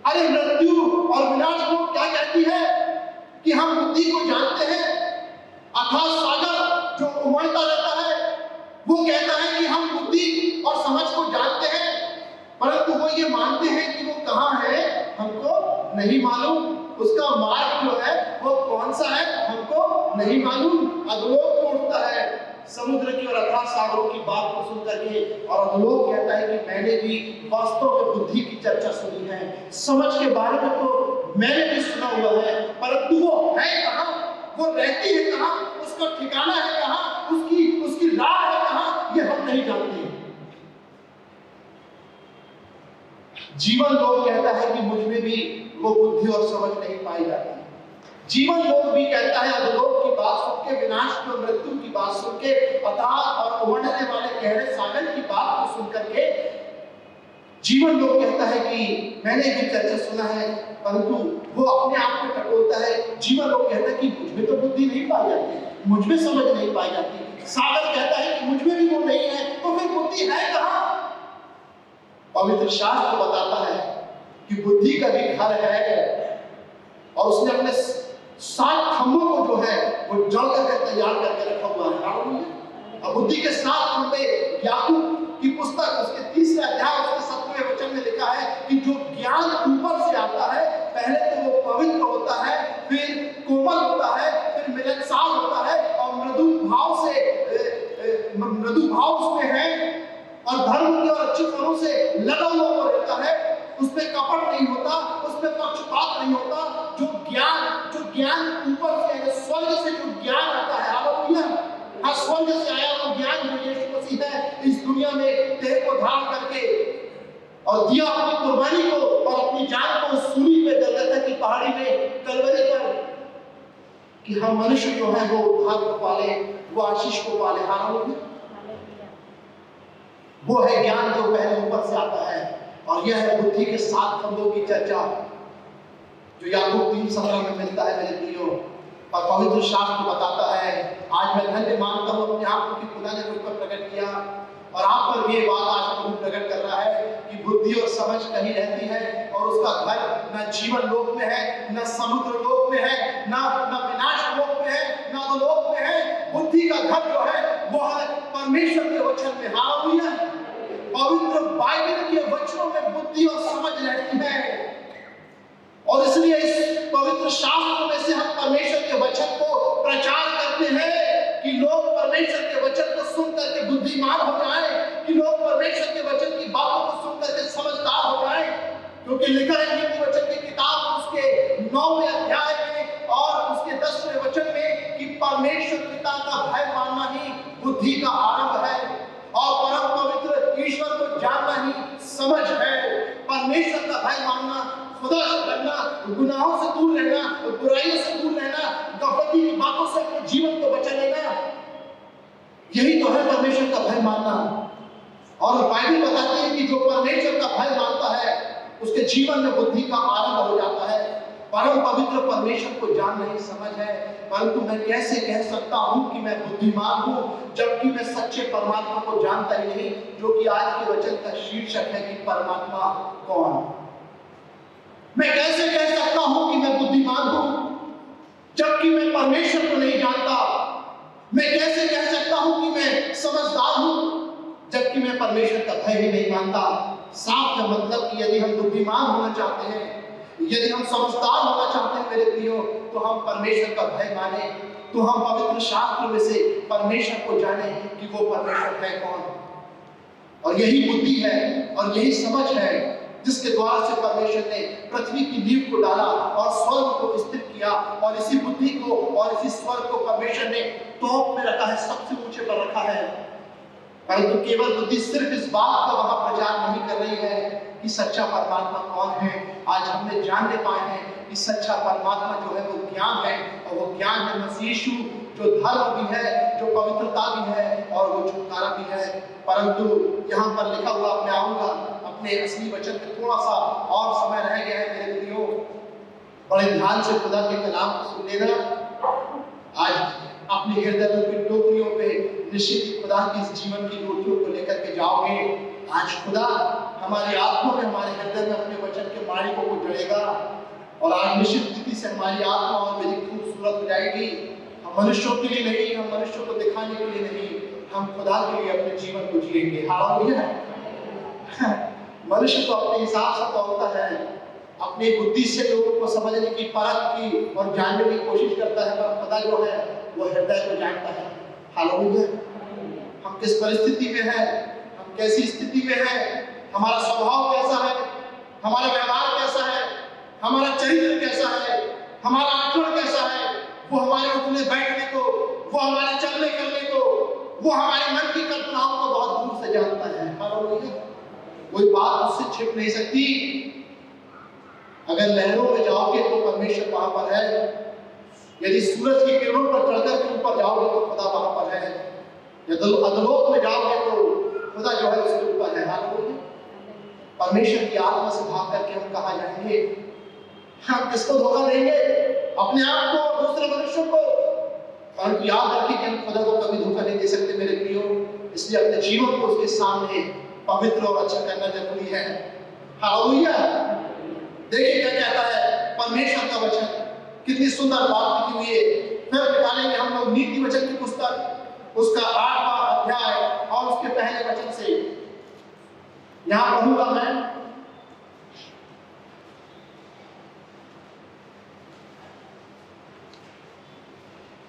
अरे मृत्यु और विनाश को क्या कहती है कि हम बुद्धि को जानते हैं। अथाह सागर जो उमड़ता रहता है वो कहता है कि हम बुद्धि और समझ को जानते हैं, परंतु वो ये मानते हैं कि वो कहाँ है हमको नहीं मालूम, उसका मार्ग जो है वो कौन सा है हमको नहीं मालूम। अधोलोक उठता है समुद्र की और अथाह सागरों की बात को सुन करके, और अधोलोक कहता है कि मैंने भी वास्तव में बुद्धि की चर्चा सुनी है, समझ के बारे में तो मैंने भी सुना हुआ है, परंतु वो है कहाँ, वो रहती है कहाँ, उसका ठिकाना है कहाँ, उसकी राह है कहाँ, ये हम नहीं जानते। जीवन लोक कहता है कि मुझ में भी वो बुद्धि और समझ नहीं पाई जाती। जीवन लोक भी कहता है अधोलोक की बात सुन के, विनाश और मृत्यु की बात सुन के, अथाह और उमड़ने वाले गहरे सागर की बात को सुन करके जीवन लोक कहता है कि मैंने भी चर्चा सुना है, परंतु वो अपने आप में टटोलता है। जीवन लोक कहता है कि मुझ में तो बुद्धि नहीं पाई जाती, मुझ में समझ नहीं पाई जाती। सागर कहता है कि मुझ में भी वो नहीं है, तो फिर बुद्धि है कहाँ? पवित्र शास्त्र बताता है कि बुद्धि का भी घर है, और उसने अपने 7 खंभों को जो है वो जड़ करके तैयार करके रखा हुआ है। अब बुद्धि के 7 खंभे, याकूब की पुस्तक उसके 3रे अध्याय उसके 7वें वचन में लिखा है कि जो ज्ञान ऊपर से आता है, पहले तो वो पवित्र होता है, फिर कोमल होता है, फिर मिलनसार होता है, और मृदु भाव उसमें है, और धर्म के और अच्छे फलों से लगा हुआ रहता है, उसमें कपट नहीं होता, उसमें पक्षपात नहीं होता। जो ज्ञान ऊपर से, स्वर्ग से जो ज्ञान आता है, हालेलुया, हाँ, स्वर्ग से आया वो ज्ञान जो यीशु मसीह है, इस दुनिया में तेरे को धारण करके और दिया अपनी कुर्बानी को और अपनी जान को सूली पे गलगथा की पहाड़ी में, कलवरी पर, कि हम मनुष्य जो है वो उद्धार को पाले, वो आशीष को पाले। हालेलुया, वो है ज्ञान जो पहले ऊपर से आता है, और यह है बुद्धि के 7 खंभों की चर्चा जो याकूब 3:17 में मिलता है मेरे प्रियो। और पवित्र शास्त्र बताता है, आज मैं धन्य मानता हूँ अपने आप को कि खुदा ने मुझ पर प्रकट किया, और आप पर भी ये बात आज प्रभु प्रकट कर रहा है कि बुद्धि और समझ कहीं रहती है, और उसका घर न जीवन लोक में है, न समुद्र लोक में है, न विनाश लोक में है, न अधोलोक में है। बुद्धि का घर जो है वो है परमेश्वर के वचन में। हालेलुया, पवित्र बाइबल के वचनों में बुद्धि और समझ रहती है, और इसलिए इस पवित्र शास्त्र में से हम परमेश्वर के वचन को प्रचार करते हैं कि लोग परमेश्वर के वचन को सुन करके बुद्धिमान हो जाएं, कि लोग परमेश्वर के वचन की बातों को सुन करके समझदार हो जाएं। क्योंकि लिखा है नीति वचन की किताब उसके 9वें अध्याय में और उसके 10वें वचन में कि परमेश्वर पिता का भय मानना ही बुद्धि का आरंभ है, और परम पवित्र ईश्वर को जानना ही समझ है। परमेश्वर का भय मानना, खुदा से डरना, गुनाहों से दूर रहना, बुराइयों से दूर रहना, गफलती की बातों से अपने जीवन को बचा लेना, यही तो है परमेश्वर का भय मानना। और बाइबल बताती है कि जो परमेश्वर का भय मानता है उसके जीवन में बुद्धि का आरंभ हो जाता है। परम पवित्र परमेश्वर को जानना ही समझ है, परंतु मैं कैसे कह सकता हूं कि मैं बुद्धिमान हूं जबकि मैं सच्चे परमात्मा को जानता ही नहीं, जो कि आज के वचन का शीर्षक है कि परमात्मा कौन। मैं कैसे कह सकता हूं कि मैं बुद्धिमान हूं जबकि मैं परमेश्वर को नहीं जानता। मैं कैसे कह सकता हूं कि मैं समझदार हूं जबकि मैं परमेश्वर का भय ही नहीं मानता। साफ का मतलब कि यदि हम बुद्धिमान होना चाहते हैं, यदि हम समझदार होना चाहते हैं मेरे प्रियो, तो हम परमेश्वर का भय माने, तो हम पवित्र शास्त्र में से परमेश्वर को जाने कि वो परमेश्वर है कौन। और यही बुद्धि है और यही समझ है जिसके द्वारा से परमेश्वर ने पृथ्वी की नींव को डाला और स्वर्ग को स्थिर किया, और इसी बुद्धि को और इसी स्वर्ग को परमेश्वर ने टॉप में रखा है, सबसे ऊंचे पर रखा है। परंतु केवल बुद्धि सिर्फ इस बात का वहां प्रचार नहीं कर रही है कि सच्चा परमात्मा कौन है। आज हमने जानने पाए हैं कि सच्चा परमात्मा जो है वो ज्ञान है, और वो ज्ञान है मसीह यीशु, जो धर्म भी है, जो पवित्रता भी है, और वो छुटकारा भी है। परंतु यहाँ पर लिखा हुआ, मैं आऊंगा अपने असली वचन पे, थोड़ा सा और समय रह गया है मेरे प्रियो, बड़े ध्यान से खुदा के कलाम को सुन लेना। आज अपने हृदय की टोकरियों पे निश्चित खुदा की इस जीवन की रोटियों को लेकर के जाओगे। आज खुदा हमारी आत्मा में, हमारे हृदय में अपने वचन के मालिकों को जड़ेगा, और आज निश्चित रीति से हमारी आत्मा और मेरी खूबसूरत हो जाएगी। हम मनुष्यों के लिए नहीं, हम मनुष्यों को दिखाने के लिए नहीं, हम खुदा के लिए अपने जीवन को जिएंगे। हालेलुया। मनुष्य तो अपने हिसाब से तोलता है, अपनी बुद्धि से लोगों को समझने की, परख की और जानने की कोशिश करता है, पर खुदा जो है वो हृदय को जानता है। हालेलुया। हम किस परिस्थिति में हैं, हम कैसी स्थिति में हैं, हमारा स्वभाव कैसा है, हमारा व्यवहार कैसा है, हमारा चरित्र कैसा है, हमारा आचरण कैसा है, वो हमारे उठने बैठने को, वो हमारे चलने फिरने को, वो हमारे मन की कल्पनाओं को बहुत दूर से जानता है। हालेलुया। कोई बात उससे छिप नहीं सकती। अगर लहरों में जाओगे तो परमेश्वर वहां पर है, यदि सूरज की किरणों पर चढ़कर के ऊपर जाओगे तो खुदा वहां पर है, यदि अधोलोक में जाओगे तो खुदा जो है उसके ऊपर है। हालेलुया। परमेश्वर की आत्मा से भाग करके हम कहाँ जाएंगे? हम किसको धोखा देंगे? अपने आप को और दूसरे मनुष्यों को। परंतु याद रखिए कि हम खुदा को कभी धोखा नहीं दे सकते मेरे प्रियो। इसलिए अपने जीवन को उसके सामने पवित्र और अच्छा करना जरूरी है। हालेलुया। देखिए क्या कहता है परमेश्वर का वचन, कितनी सुंदर बात लिखी हुई है। फिर निकालेंगे हम लोग नीति वचन की पुस्तक, उसका 8वां अध्याय और उसके पहले वचन से। यहां पढ़ूंगा मैं।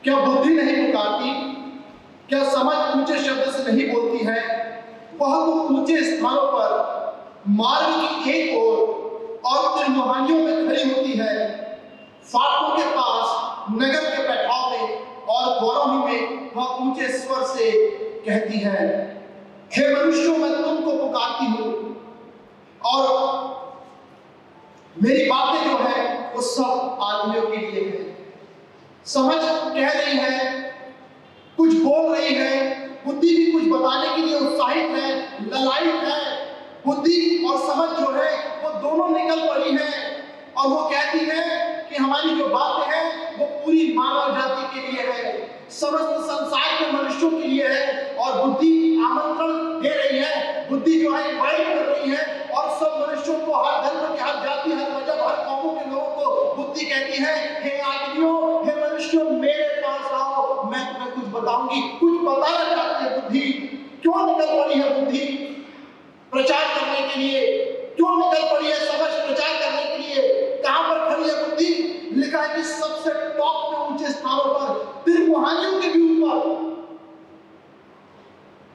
क्या बुद्धि नहीं पुकारती? क्या समझ ऊंचे शब्द से नहीं बोलती है? वह तो ऊंचे स्थानों पर मार्ग की एक ओर और त्रिमुहानियों में खड़ी होती है, फाटकों के पास, नगर के बैठाव में और गौरवी में वह ऊंचे स्वर से कहती है, हे मनुष्यों, मैं तुमको पुकारती हूं और मेरी बातें जो है वो सब आदमियों के लिए है। समझ कह रही है, कुछ बोल रही है, बुद्धि भी कुछ बताने के लिए उत्साहित है, ललायित है। बुद्धि और समझ जो है वो दोनों निकल पड़ी है और वो कहती है कि हमारी जो बातें हैं वो पूरी मानव जाति के लिए है, समस्त संसार के मनुष्यों के लिए है। और बुद्धि आमंत्रण दे रही है, बुद्धि जो है इनवाइट कर रही है और सब मनुष्यों को, हर धर्म के, हर जाति, हर मजहब, हर कौमों के लोगों को बुद्धि कहती है, हे आदमियों, हे मनुष्यों, मेरे पास आओ, मैं तुम्हें कुछ बताऊंगी। कुछ बताना चाहती है बुद्धि। क्यों निकल पड़ी है बुद्धि प्रचार करने के लिए? क्यों निकल पड़ी है समझ प्रचार करने के लिए? कहां पर खड़ी है बुद्धि? लिखा है कि सबसे टॉप पे, ऊंचे स्थानों पर, त्रिमुहानियों के भी ऊपर।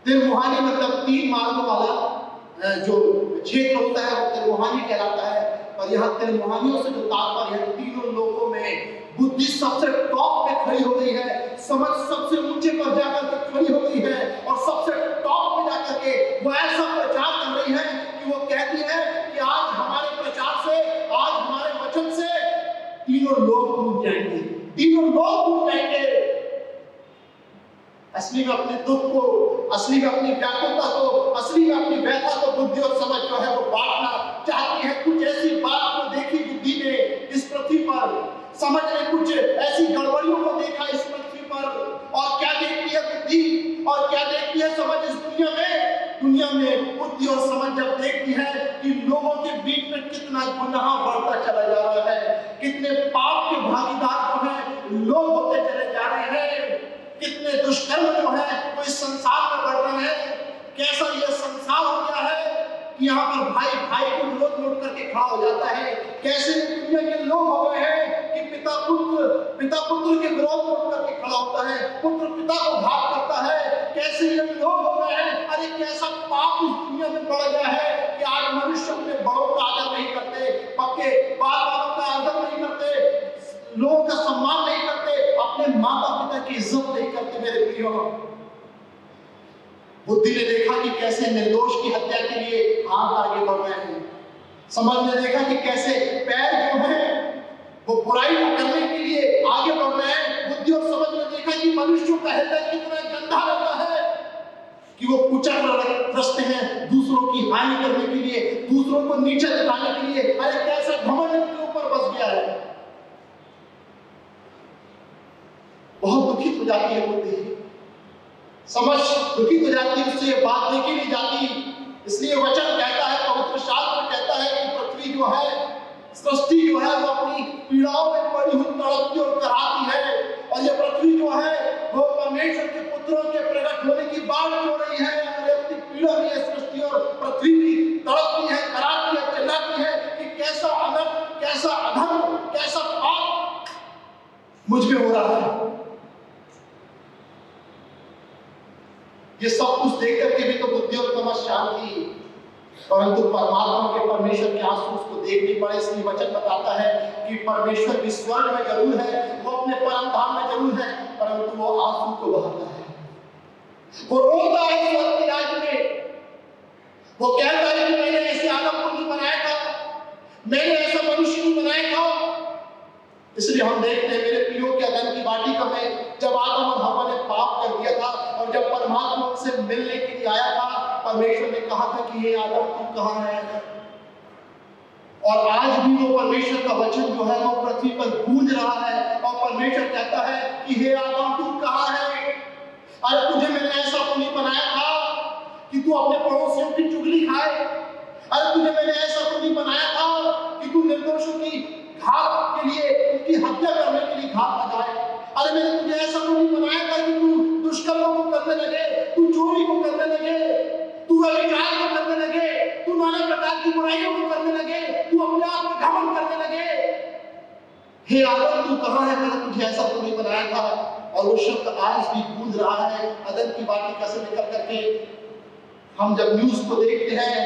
त्रिमुहानी मतलब 3 मार्गों वाला जो क्षेत्र होता है वो त्रिमुहानी कहलाता है। और यहाँ त्रिमुहानियों से जो तात्पर्य है, तीनों लोगों में बुद्धि सबसे टॉप पे खड़ी हो गई है, समझ सबसे ऊंचे पर जाकर के खड़ी हो गई है और सबसे टॉप पे जाकर के वो ऐसा प्रचार कर रही है कि वो कहती है कि आज हमारे प्रचार से, आज हमारे वचन से तीनों लोग टूट जाएंगे, तीनों लोग टूट जाएंगे। असली में अपने दुख को, असली में अपनी व्याकुलता को, असली में अपनी व्यथा को बुद्धि और समझ जो है वो बांटना चाहती है। कुछ ऐसी बात को देखी बुद्धि ने इस पृथ्वी पर, समझ ने कुछ ऐसी गड़बड़ियों को देखा इस पृथ्वी पर। और क्या देखती है बुद्धि और क्या देखती है समझ इस दुनिया में? दुनिया में बुद्धि और समझ जब देखती है कि लोगों के बीच में कितना गुनाह बढ़ता चला जा रहा है, कितने पाप के भागीदार जो है लोग होते चले जा रहे हैं, कितने दुष्कर्म जो है वो इस संसार में बढ़ रहे हैं, कैसा ये संसार हो गया है कि यहाँ पर भाई भाई को विरोध लौट करके खड़ा हो जाता है। कैसे दुनिया के लोग हो गए हैं कि पिता पुत्र के विरोध लौट करके खड़ा होता है, पुत्र पिता को घात करता है। कैसे ये लोग हो गए हैं। अरे कैसा पाप इस दुनिया में बढ़ गया है कि आज मनुष्य अपने बड़ों का आदर नहीं करते, पक्के बाल वालों का आदर नहीं करते, लोगों का सम्मान नहीं करते, अपने माता पिता की इज्जत नहीं करते। मेरे प्रियो, बुद्धि ने देखा कि कैसे निर्दोष की हत्या के लिए हाथ आगे बढ़ रहे हैं। समझ ने देखा कि कैसे पैर जो है वो बुराई करने के लिए आगे बढ़ रहे हैं। बुद्धि और समझ ने देखा कि मनुष्यों का हृदय कितना गंदा रहता है कि वो कुचलते हैं दूसरों की हानि करने के लिए, दूसरों को नीचे दिखाने के लिए। अरे कैसा घमंड उनके ऊपर बस गया है। बहुत दुखित हो जाती है बुद्धि, समझ दुखित हो जाती है, उससे ये बात देखी नहीं जाती। इसलिए वचन कहता है, पवित्र शास्त्र कहता है कि पृथ्वी जो है, सृष्टि जो है वो अपनी पीड़ाओं में पड़ी हुई तड़पती और कराती है। और ये पृथ्वी जो है वो परमेश्वर के पुत्रों के प्रकट होने की बात हो रही है। अपनी पीड़ा में सृष्टि और पृथ्वी भी तड़पती है, मुझ में हो रहा है। ये सब कुछ देख करके भी तो बुद्धि और समझ शांत थी, परंतु परमात्मा के परमेश्वर के आंसू उसको देख नहीं पड़े। इसलिए वचन बताता है कि परमेश्वर भी स्वर्ग में जरूर है, वो अपने परम धाम में जरूर है, परंतु वो आंसू को बहाता है, वो रोता है स्वर्ग के राज्य में। वो कहता है कि मैंने ऐसे आदम को नहीं बनाया था, मैंने ऐसा मनुष्य नहीं बनाया था। इसलिए हम देखते हैं मेरे प्रियो के अदन की वाटिका में जब आदम और हव्वा ने पाप कर दिया था और जब परमात्मा उनसे मिलने के लिए आया था, परमेश्वर ने कहा था कि हे आदम तू कहां है। और आज भी वो परमेश्वर का वचन जो है वो पृथ्वी पर गूंज रहा है और परमेश्वर कहता है कि हे आदम तू कहां है। अरे तुझे मैंने ऐसा तो नहीं बनाया था कि तू अपने पड़ोसियों की चुगली खाए। अरे तुझे मैंने ऐसा तो नहीं बनाया था कि तू निर्दोषों की घात के लिए, उनकी हत्या करने के लिए घात लगाए। अरे मैंने तुझे ऐसा तो नहीं बनाया था कि तू दुष्कर्मों को करने लगे, तू चोरी को करने लगे, तू व्यभिचार को करने लगे, तू नाना प्रकार की बुराइयों को करने लगे, तू अपने आप में घमंड करने लगे। हे आदम तू कहां है, मैंने तुझे ऐसा तो नहीं बनाया था। और वो शब्द आज भी गूंज रहा है अदन की वाटिका से निकल करके। हम जब न्यूज को देखते हैं,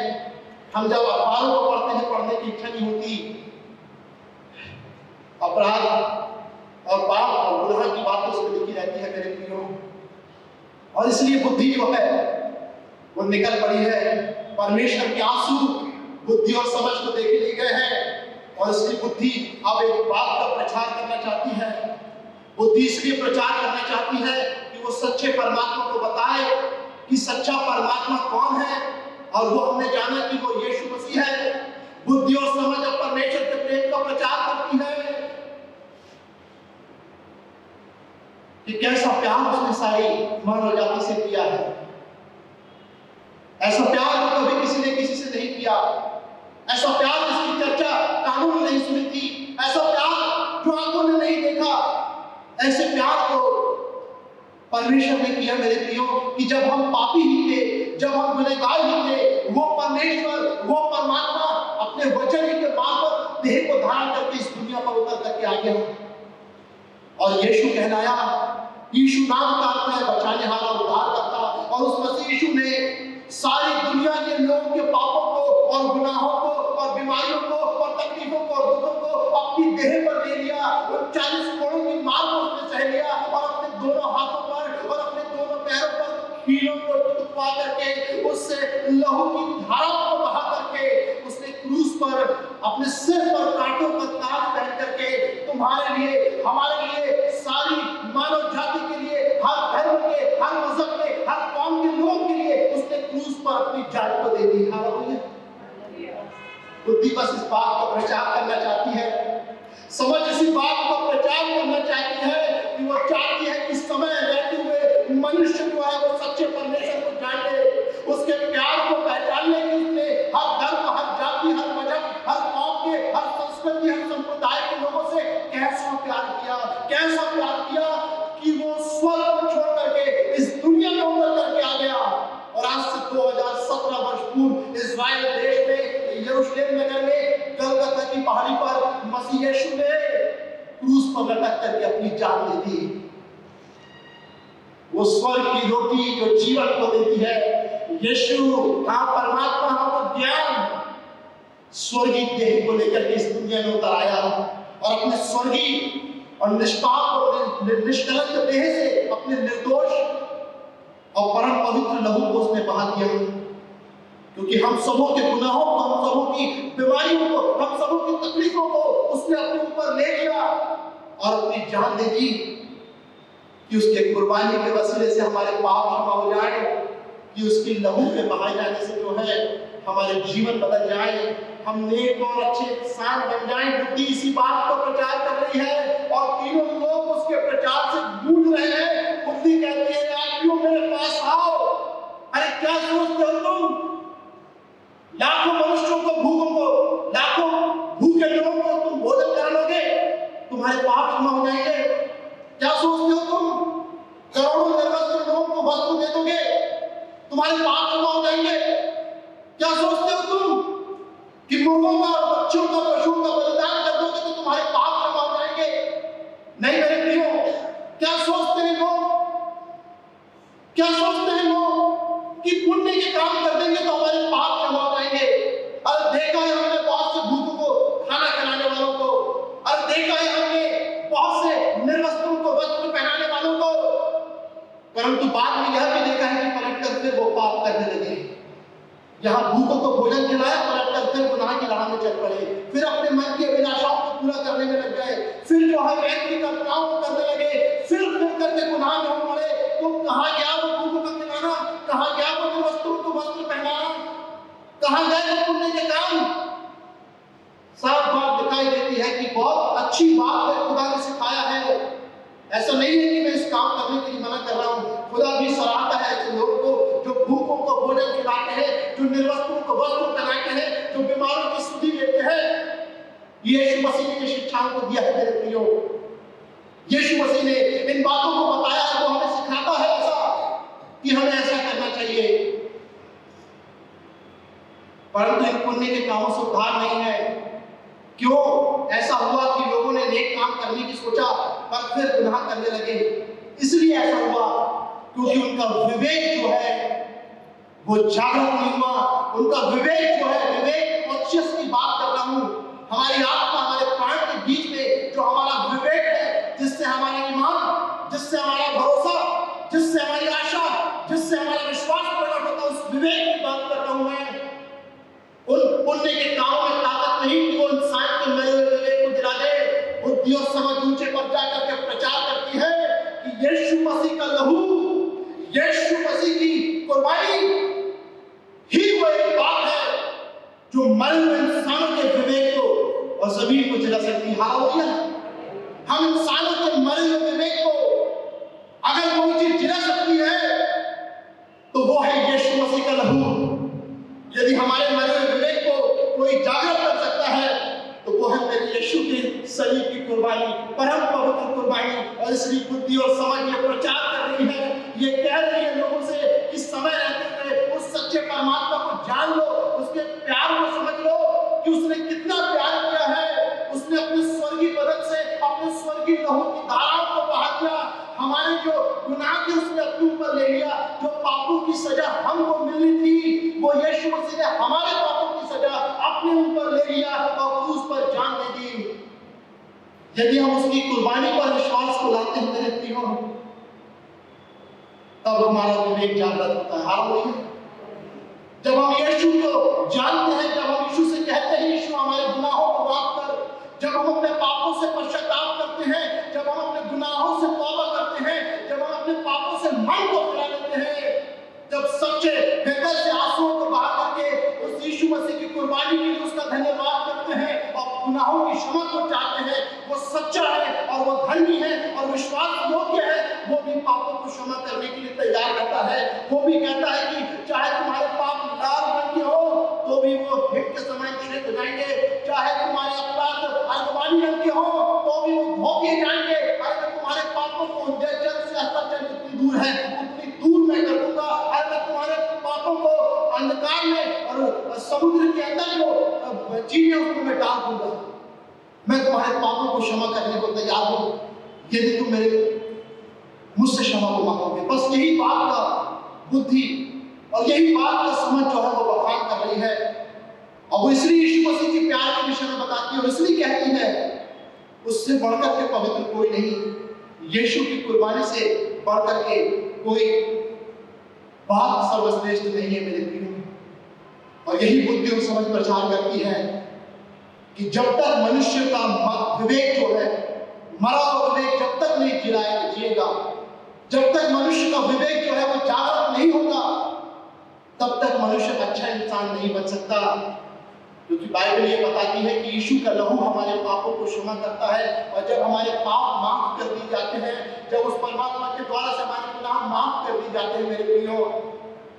हम जब अखबारों को पढ़ते हैं, पढ़ने की इच्छा नहीं होती। अपराध और पाप और गुनाह की बात उसमें लिखी रहती है मेरे प्रियो, और इसलिए बुद्धि जो है वो निकल पड़ी है। परमेश्वर के आंसू बुद्धि और समझ को देखे लिए गए हैं और इसलिए बुद्धि अब एक बात का प्रचार करना चाहती है। बुद्धि इसलिए प्रचार करना चाहती है कि वो सच्चे परमात्मा को बताए कि सच्चा परमात्मा कौन है, और वो हमने जाना कि वो यीशु मसीह है। बुद्धि और समझ अब परमेश्वर के प्रेम का प्रचार करती है कि कैसा प्यार उसने सारी मानव जाति से किया है। ऐसा प्यार जो कभी किसी ने किसी से नहीं किया, ऐसा प्यार जिसकी चर्चा कानों ने नहीं सुनी थी, ऐसा प्यार जो आंखों ने नहीं देखा, ऐसे प्यार को परमेश्वर ने किया मेरे प्रियो कि जब हम पापी ही थे, जब हम गुनहगार ही थे, वो परमेश्वर, वो परमात्मा अपने वचन के मार्फत देह को धारण करके इस दुनिया पर उतर करके आ गया और यीशु कहलाया। यीशु नाम का अर्थ है बचाने वाला, उद्धार करता, और उस मसीह यीशु ने सारी दुनिया के लोगों के पापों को और गुनाहों को और बीमारियों को और तकलीफों को और दुखों को अपनी देह पर ले लिया। और 40 कोड़ों की मार को उसने सह लिया और अपने दोनों हाथों पर और अपने दोनों पैरों पर कीलों को टुकवा करके उससे लहू की धारा को बहा करके उसने क्रूस पर अपने सिर पर कांटों का ताज पहन करके तुम्हारे लिए, हमारे लिए, सारी मानव जाति के लिए, हर धर्म के, हर मजहब के, हर कौम के लोगों के लिए उसने क्रूस पर अपनी जान को दे दी। हालेलुया। बुद्धि बस इस बात का प्रचार करना चाहती है, समझ इसी बात को प्रचार करना चाहती है कि वो चाहती है कि समय रहते हुए मनुष्य जो है वो सच्चे परमेश्वर को जान ले, उसके प्यार को पहचानने की उसने हर धर्म, हर जाति, हर मजहब, हर कौम के, हर संस्कृति, हर संप्रदाय के लोगों से कैसा प्यार किया, कैसा प्यार किया कि वो स्वर्ग को छोड़ करके इस दुनिया में उतर करके आ गया। और आज से 2017 वर्ष पूर्व इस्राएल देश में यरूशलेम नगर में गलगथा की पहाड़ी पर मसीह यीशु ने क्रूस पर लटक करके अपनी जान दे दी। वो स्वर्ग की रोटी जो जीवन को देती है, यीशु हाँ परमात्मा हाँ वो ज्ञान स्वर्गीय देह को लेकर के इस दुनिया में उतर आया और अपने स्वर्गीय और निष्पाप और निष्कलंक देह से अपने निर्दोष और परम पवित्र लहू को उसने बहा दिया। क्योंकि हम सबों के गुनाहों को, हम सबों की बीमारियों को, हम सबों की तकलीफों को उसने अपने ऊपर ले लिया और अपनी जान दे दी कि उसके कुर्बानी के वसीले से हमारे पाप क्षमा हो जाए, कि उसकी लहू के बहाए जाने से जो है हमारे जीवन बदल जाए, हम नेक और अच्छे इंसान बन जाएं। बुद्धि इसी बात को प्रचार कर रही है और तीनों लोग उसके प्रचार से गूंज रहे हैं। बुद्धि कहती है आदमियों मेरे पास आओ। अरे क्या सोचते हो तुम? लाखों मनुष्यों को, भूखों को, लाखों भूखे लोगों को तुम भोजन कराओगे, तुम्हारे पाप क्षमा हो जाएंगे? क्या सोचते हो तुम? करोड़ों जरूरतमंद लोगों को वस्तु दे दोगे, तुम्हारे पाप क्षमा हो जाएंगे? क्या सोचते हो तुम कि मुर्गों का, बच्चों का, पशुओं का बलिदान कर दोगे तो तुम्हारे पाप क्षमा हो जाएंगे? नहीं मेरे प्रिय, परंतु बाद में यह भी देखा है कि पलट कर फिर वो पाप करने लगे। यहाँ भूखों को भोजन खिलाया, पलट कर फिर गुनाह की राह में चल पड़े, फिर अपने मन की अभिलाषाओं को पूरा करने में लग गए, फिर जो है व्यक्ति कल्पनाओं को करने लगे, फिर करके गुनाह में हो पड़े। तो कहाँ गया वो भूखों का खिलाना, कहाँ गया वो निर्वस्त्रों को वस्त्र पहनाना, कहाँ गए वो पुण्य के काम। साफ बात दिखाई देती है कि बहुत अच्छी बात है, खुदा ने सिखाया है। ऐसा नहीं है कि मैं इस काम करने के लिए मना कर रहा हूँ। खुदा भी सराहता है ऐसे लोगों को जो भूखों को भोजन खिलाते हैं, जो निर्वस्त्रों को वस्त्र पहनाते हैं, जो बीमारों की सुधि लेते हैं। यीशु मसीह ने शिक्षाओं को दिया है मेरे प्रियो। यीशु मसीह ने इन बातों को बताया है, वो हमें सिखाता है ऐसा कि हमें ऐसा करना चाहिए। परंतु इन पुण्य के कामों से उद्धार नहीं है। क्यों ऐसा हुआ कि लोगों ने नेक काम करने की सोचा पर फिर गुनाह करने लगे? इसलिए ऐसा हुआ क्योंकि उनका विवेक जो है वो जागरूक नहीं हुआ। उनका विवेक जो है, विवेक कॉन्शियस की बात कर रहा हूं, हमारी आत्मा, हमारे प्राण के बीच में जो हमारा विवेक है, जिससे हमारा ईमान, जिससे हमारा भरोसा, जिससे हमारी आशा, जिससे हमारा विश्वास प्रकट होता है, उस विवेक की बात कर रहा हूं मैं। उन पुण्य के कामों में ताकत नहीं कि वो इंसान के मरे हुए विवेक को दिला दे। बुद्धि और समझ ऊंचे पर जाकर के प्रचार करती है कि यीशु मसीह का लहू, यीशु मसीह की कुर्बानी ही वो एक बात है जो मरे हुए इंसानों के विवेक को और जमीन को जला सकती है। हालेलुया। हम इंसानों के मरे हुए विवेक को अगर कोई चीज जला सकती है तो वो है यीशु मसीह का लहू। यदि हमारे मरे हुए विवेक को कोई जागृत कर सकता है तो वो है मेरे यीशु के शरीर की कुर्बानी, परम पवित्र कुर्बानी। और इसलिए बुद्धि और समझ ये प्रचार कर रही है, ये कह रही है लोगों से कि समय रहते हुए उस सच्चे परमात्मा को जान लो, उसके प्यार को समझ लो कि उसने कितना प्यार किया है। उसने अपने स्वर्गीय बदन से अपने स्वर्गीय लहू की धाराओं को बहा दिया। हमारे जो गुनाह थे उसने अपने ऊपर ले लिया। जो पापों की सजा हमको मिलनी थी वो यीशु मसीह ने हमारे पापों की सजा अपने ऊपर ले लिया और क्रूस पर जान दे दी। यदि हम उसकी कुर्बानी पर विश्वास को लाते हैं मेरे प्रियो, तब हमारा विवेक जागृत होता है। हालेलुया। जब हम यीशु को जानते हैं, जब हम यीशु से कहते हैं यीशु हमारे गुनाहों को माफ कर, जब हम अपने पापों से पश्चाताप करते हैं, जब हम अपने गुनाहों से तौबा करते हैं, जब हम अपने पापों से मन को फिरा लेते हैं, जब सच्चे हृदय से आंसुओं को बहा करके उस यीशु मसीह की कुर्बानी के लिए उसका धन्यवाद करते हैं और गुनाहों की क्षमा को चाहते हैं, वो सच्चा है और वो धर्मी है और विश्वास योग्य है, वो भी पापों को क्षमा करने के लिए तैयार रहता है। वो भी कहता है कि चाहे तुम्हारे पाप लाल रंग के हो तो भी वो हिट के समय श्वेत हो जाएंगे, चाहे तुम्हारे अपराध अर्धवानी रंग के हो तो भी वो धो दिए जाएंगे। अगर तुम्हारे पापों को जल से अस्ताचल जितनी दूर है उतनी दूर मैं कर दूंगा। अगर तुम्हारे पापों को अंधकार में और समुद्र के अंदर जो चीजें उसको मैं डाल दूंगा। मैं तुम्हारे पापों को क्षमा करने को तैयार हूं यदि तुम मेरे मुझसे क्षमा को मांगोगे। बस यही बात का बुद्धि और यही बात का समझ जो है वो बखान कर रही है और वो इसलिए यीशु मसीह के प्यार के विषय में बताती है और इसलिए कहती है उससे बढ़कर के पवित्र कोई नहीं, यीशु की कुर्बानी से बढ़कर के कोई बात सर्वश्रेष्ठ नहीं है मेरे प्रियो। और यही बुद्धि और समझ प्रचार करती है कि जब तक मनुष्य का विवेक जो है, मरा हुआ विवेक जब तक नहीं जिएगा, जब तक मनुष्य का विवेक जो है वो जागृत नहीं होगा, तब तक मनुष्य अच्छा इंसान नहीं बन सकता। क्योंकि बाइबल ये बताती है कि यीशु का लहू हमारे पापों को क्षमा करता है और जब हमारे पाप माफ कर दिए जाते हैं, जब उस परमात्मा के द्वारा से हमारे गुनाह माफ कर दिए जाते हैं मेरे प्रियो,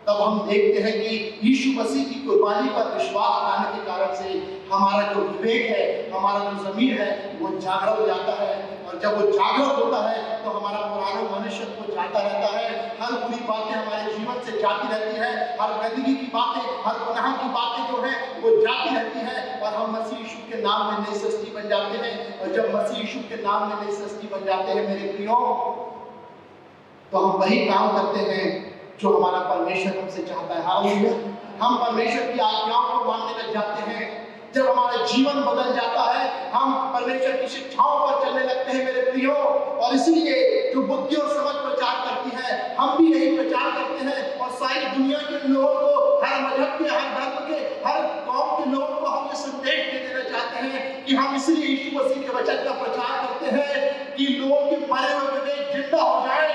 तब हम देखते हैं कि यीशु मसीह की कुर्बानी पर विश्वास लाने के कारण से हमारा जो विवेक है, हमारा जो ज़मीर है वो जागृत हो जाता है। और जब वो जागृत होता है तो हमारा पुराना मनुष्य को जाता रहता है। हर बुरी बातें हमारे जीवन से जाती रहती है, हर गंदगी की बातें, हर गुनाह की बातें जो है वो जाती रहती है और हम मसीह यीशु के नाम में नई सृष्टि बन जाते हैं। और जब मसीह यीशु के नाम में नई सृष्टि बन जाते हैं मेरे प्रियो, तो हम वही काम करते हैं जो हमारा परमेश्वर हमसे चाहता है। हालेलुया। हम परमेश्वर की आज्ञाओं को मानने लग जाते हैं, जब हमारा जीवन बदल जाता है, हम परमेश्वर की शिक्षाओं पर चलने लगते हैं मेरे प्रियो। और इसलिए जो बुद्धि और समझ प्रचार करती है, हम भी यही प्रचार करते हैं और सारी दुनिया के लोगों को, हर मजहब के, हर धर्म के, हर कौम के लोगों को हम ये संदेश दे देना चाहते हैं कि हम इसलिए यीशु मसीह के वचन का प्रचार करते हैं कि लोगों के मरे हुए विवेक जिंदा हो जाए।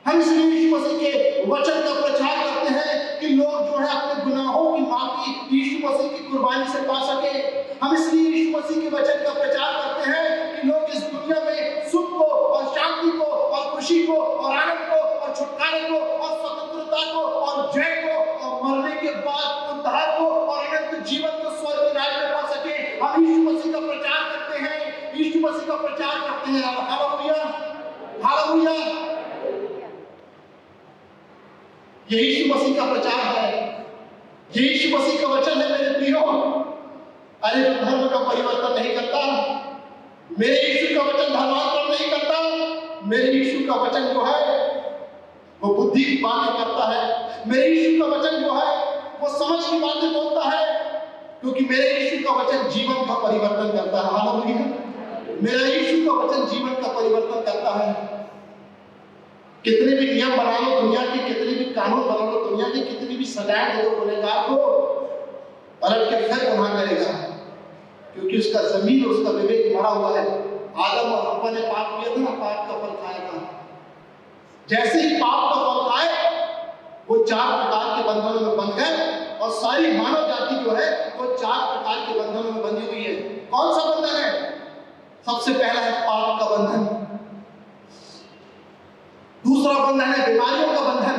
हम इसलिए यीशु मसीह के वचन का प्रचार करते हैं कि लोग जो है अपने गुनाहों की माफी यीशु मसीह की कुर्बानी से पा सके। हम इसलिए यीशु मसीह के वचन का प्रचार करते हैं कि लोग इस दुनिया में सुख को और शांति को और खुशी को और आनंद को और छुटकारे को और स्वतंत्रता को और जय को और मरने के बाद उद्धार को और अनंत जीवन को स्वर्ग के राज्य में पा सके। हम यीशु मसीह का प्रचार करते हैं, यीशु मसीह का प्रचार करते हैं। Hallelujah, hallelujah. ये यीशु मसीह का प्रचार है, ये यीशु मसीह का वचन है मेरे प्रियो। अरे जो धर्म का परिवर्तन नहीं करता, मेरे यीशु का वचन धर्मांतरण नहीं करता, मेरे यीशु का वचन जो है वो बुद्धि की बातें करता है, मेरे यीशु का वचन जो है वो समझ की बातें बोलता है, क्योंकि मेरे यीशु का वचन जीवन का परिवर्तन करता है। हालेलुया, मेरा यीशु का वचन जीवन का परिवर्तन करता है। कितने भी नियम बना लो दुनिया के, कितने भी कानून बना लो दुनिया की, कितनी भी सजाएं दे दो गुनहगार को, पलट के फिर गुनाह करेगा, क्योंकि उसका जमीन, उसका विवेक मरा हुआ है। आदम और हव्वा ने पाप किया था ना, पाप का फल खाया था। जैसे ही पाप का फल खाए, वो 4 प्रकार के बंधनों में बंध गए और सारी मानव जाति जो है वो 4 प्रकार के बंधनों में बंधी हुई है। कौन सा बंधन है? सबसे पहला है पाप का बंधन, दूसरा बंधन है बीमारियों का बंधन,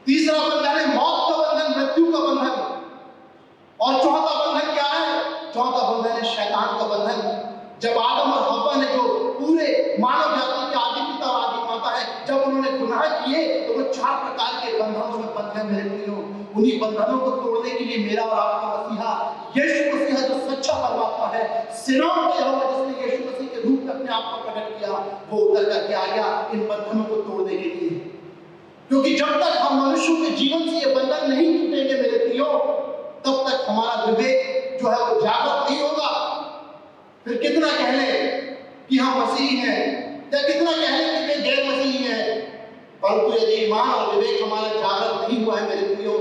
तीसरा बंधन है मौत का बंधन, मृत्यु का बंधन, और चौथा बंधन क्या है? चौथा बंधन है शैतान का बंधन। जब आदम और हव्वा ने, जो पूरे मानव जाति के आदि पिता और आदि माता है, जब उन्होंने गुनाह किए तो वो 4 प्रकार के बंधनों में बंध गए मेरे प्रियो। उन्हीं बंधनों को तोड़ने के लिए मेरा और आपका मसीहा यीशु मसीह जो सच्चा परमात्मा है, सेनाओं का यहोवा जिसने यीशु मसीह के रूप में अपने आप को प्रकट किया, वो उतर करके आ गया इन बंधनों को तोड़ने के लिए। क्योंकि जब तक हम मनुष्यों के जीवन से ये बंधन नहीं टूटेंगे मेरे प्रियो, तब तक हमारा विवेक जो है वो जागृत नहीं होगा। फिर कितना कह लें कि हम मसीही हैं, या कितना कह लें कि वे गैर मसीही हैं, परंतु यदि ईमान और विवेक हमारा जागृत नहीं हुआ है मेरे प्रियो,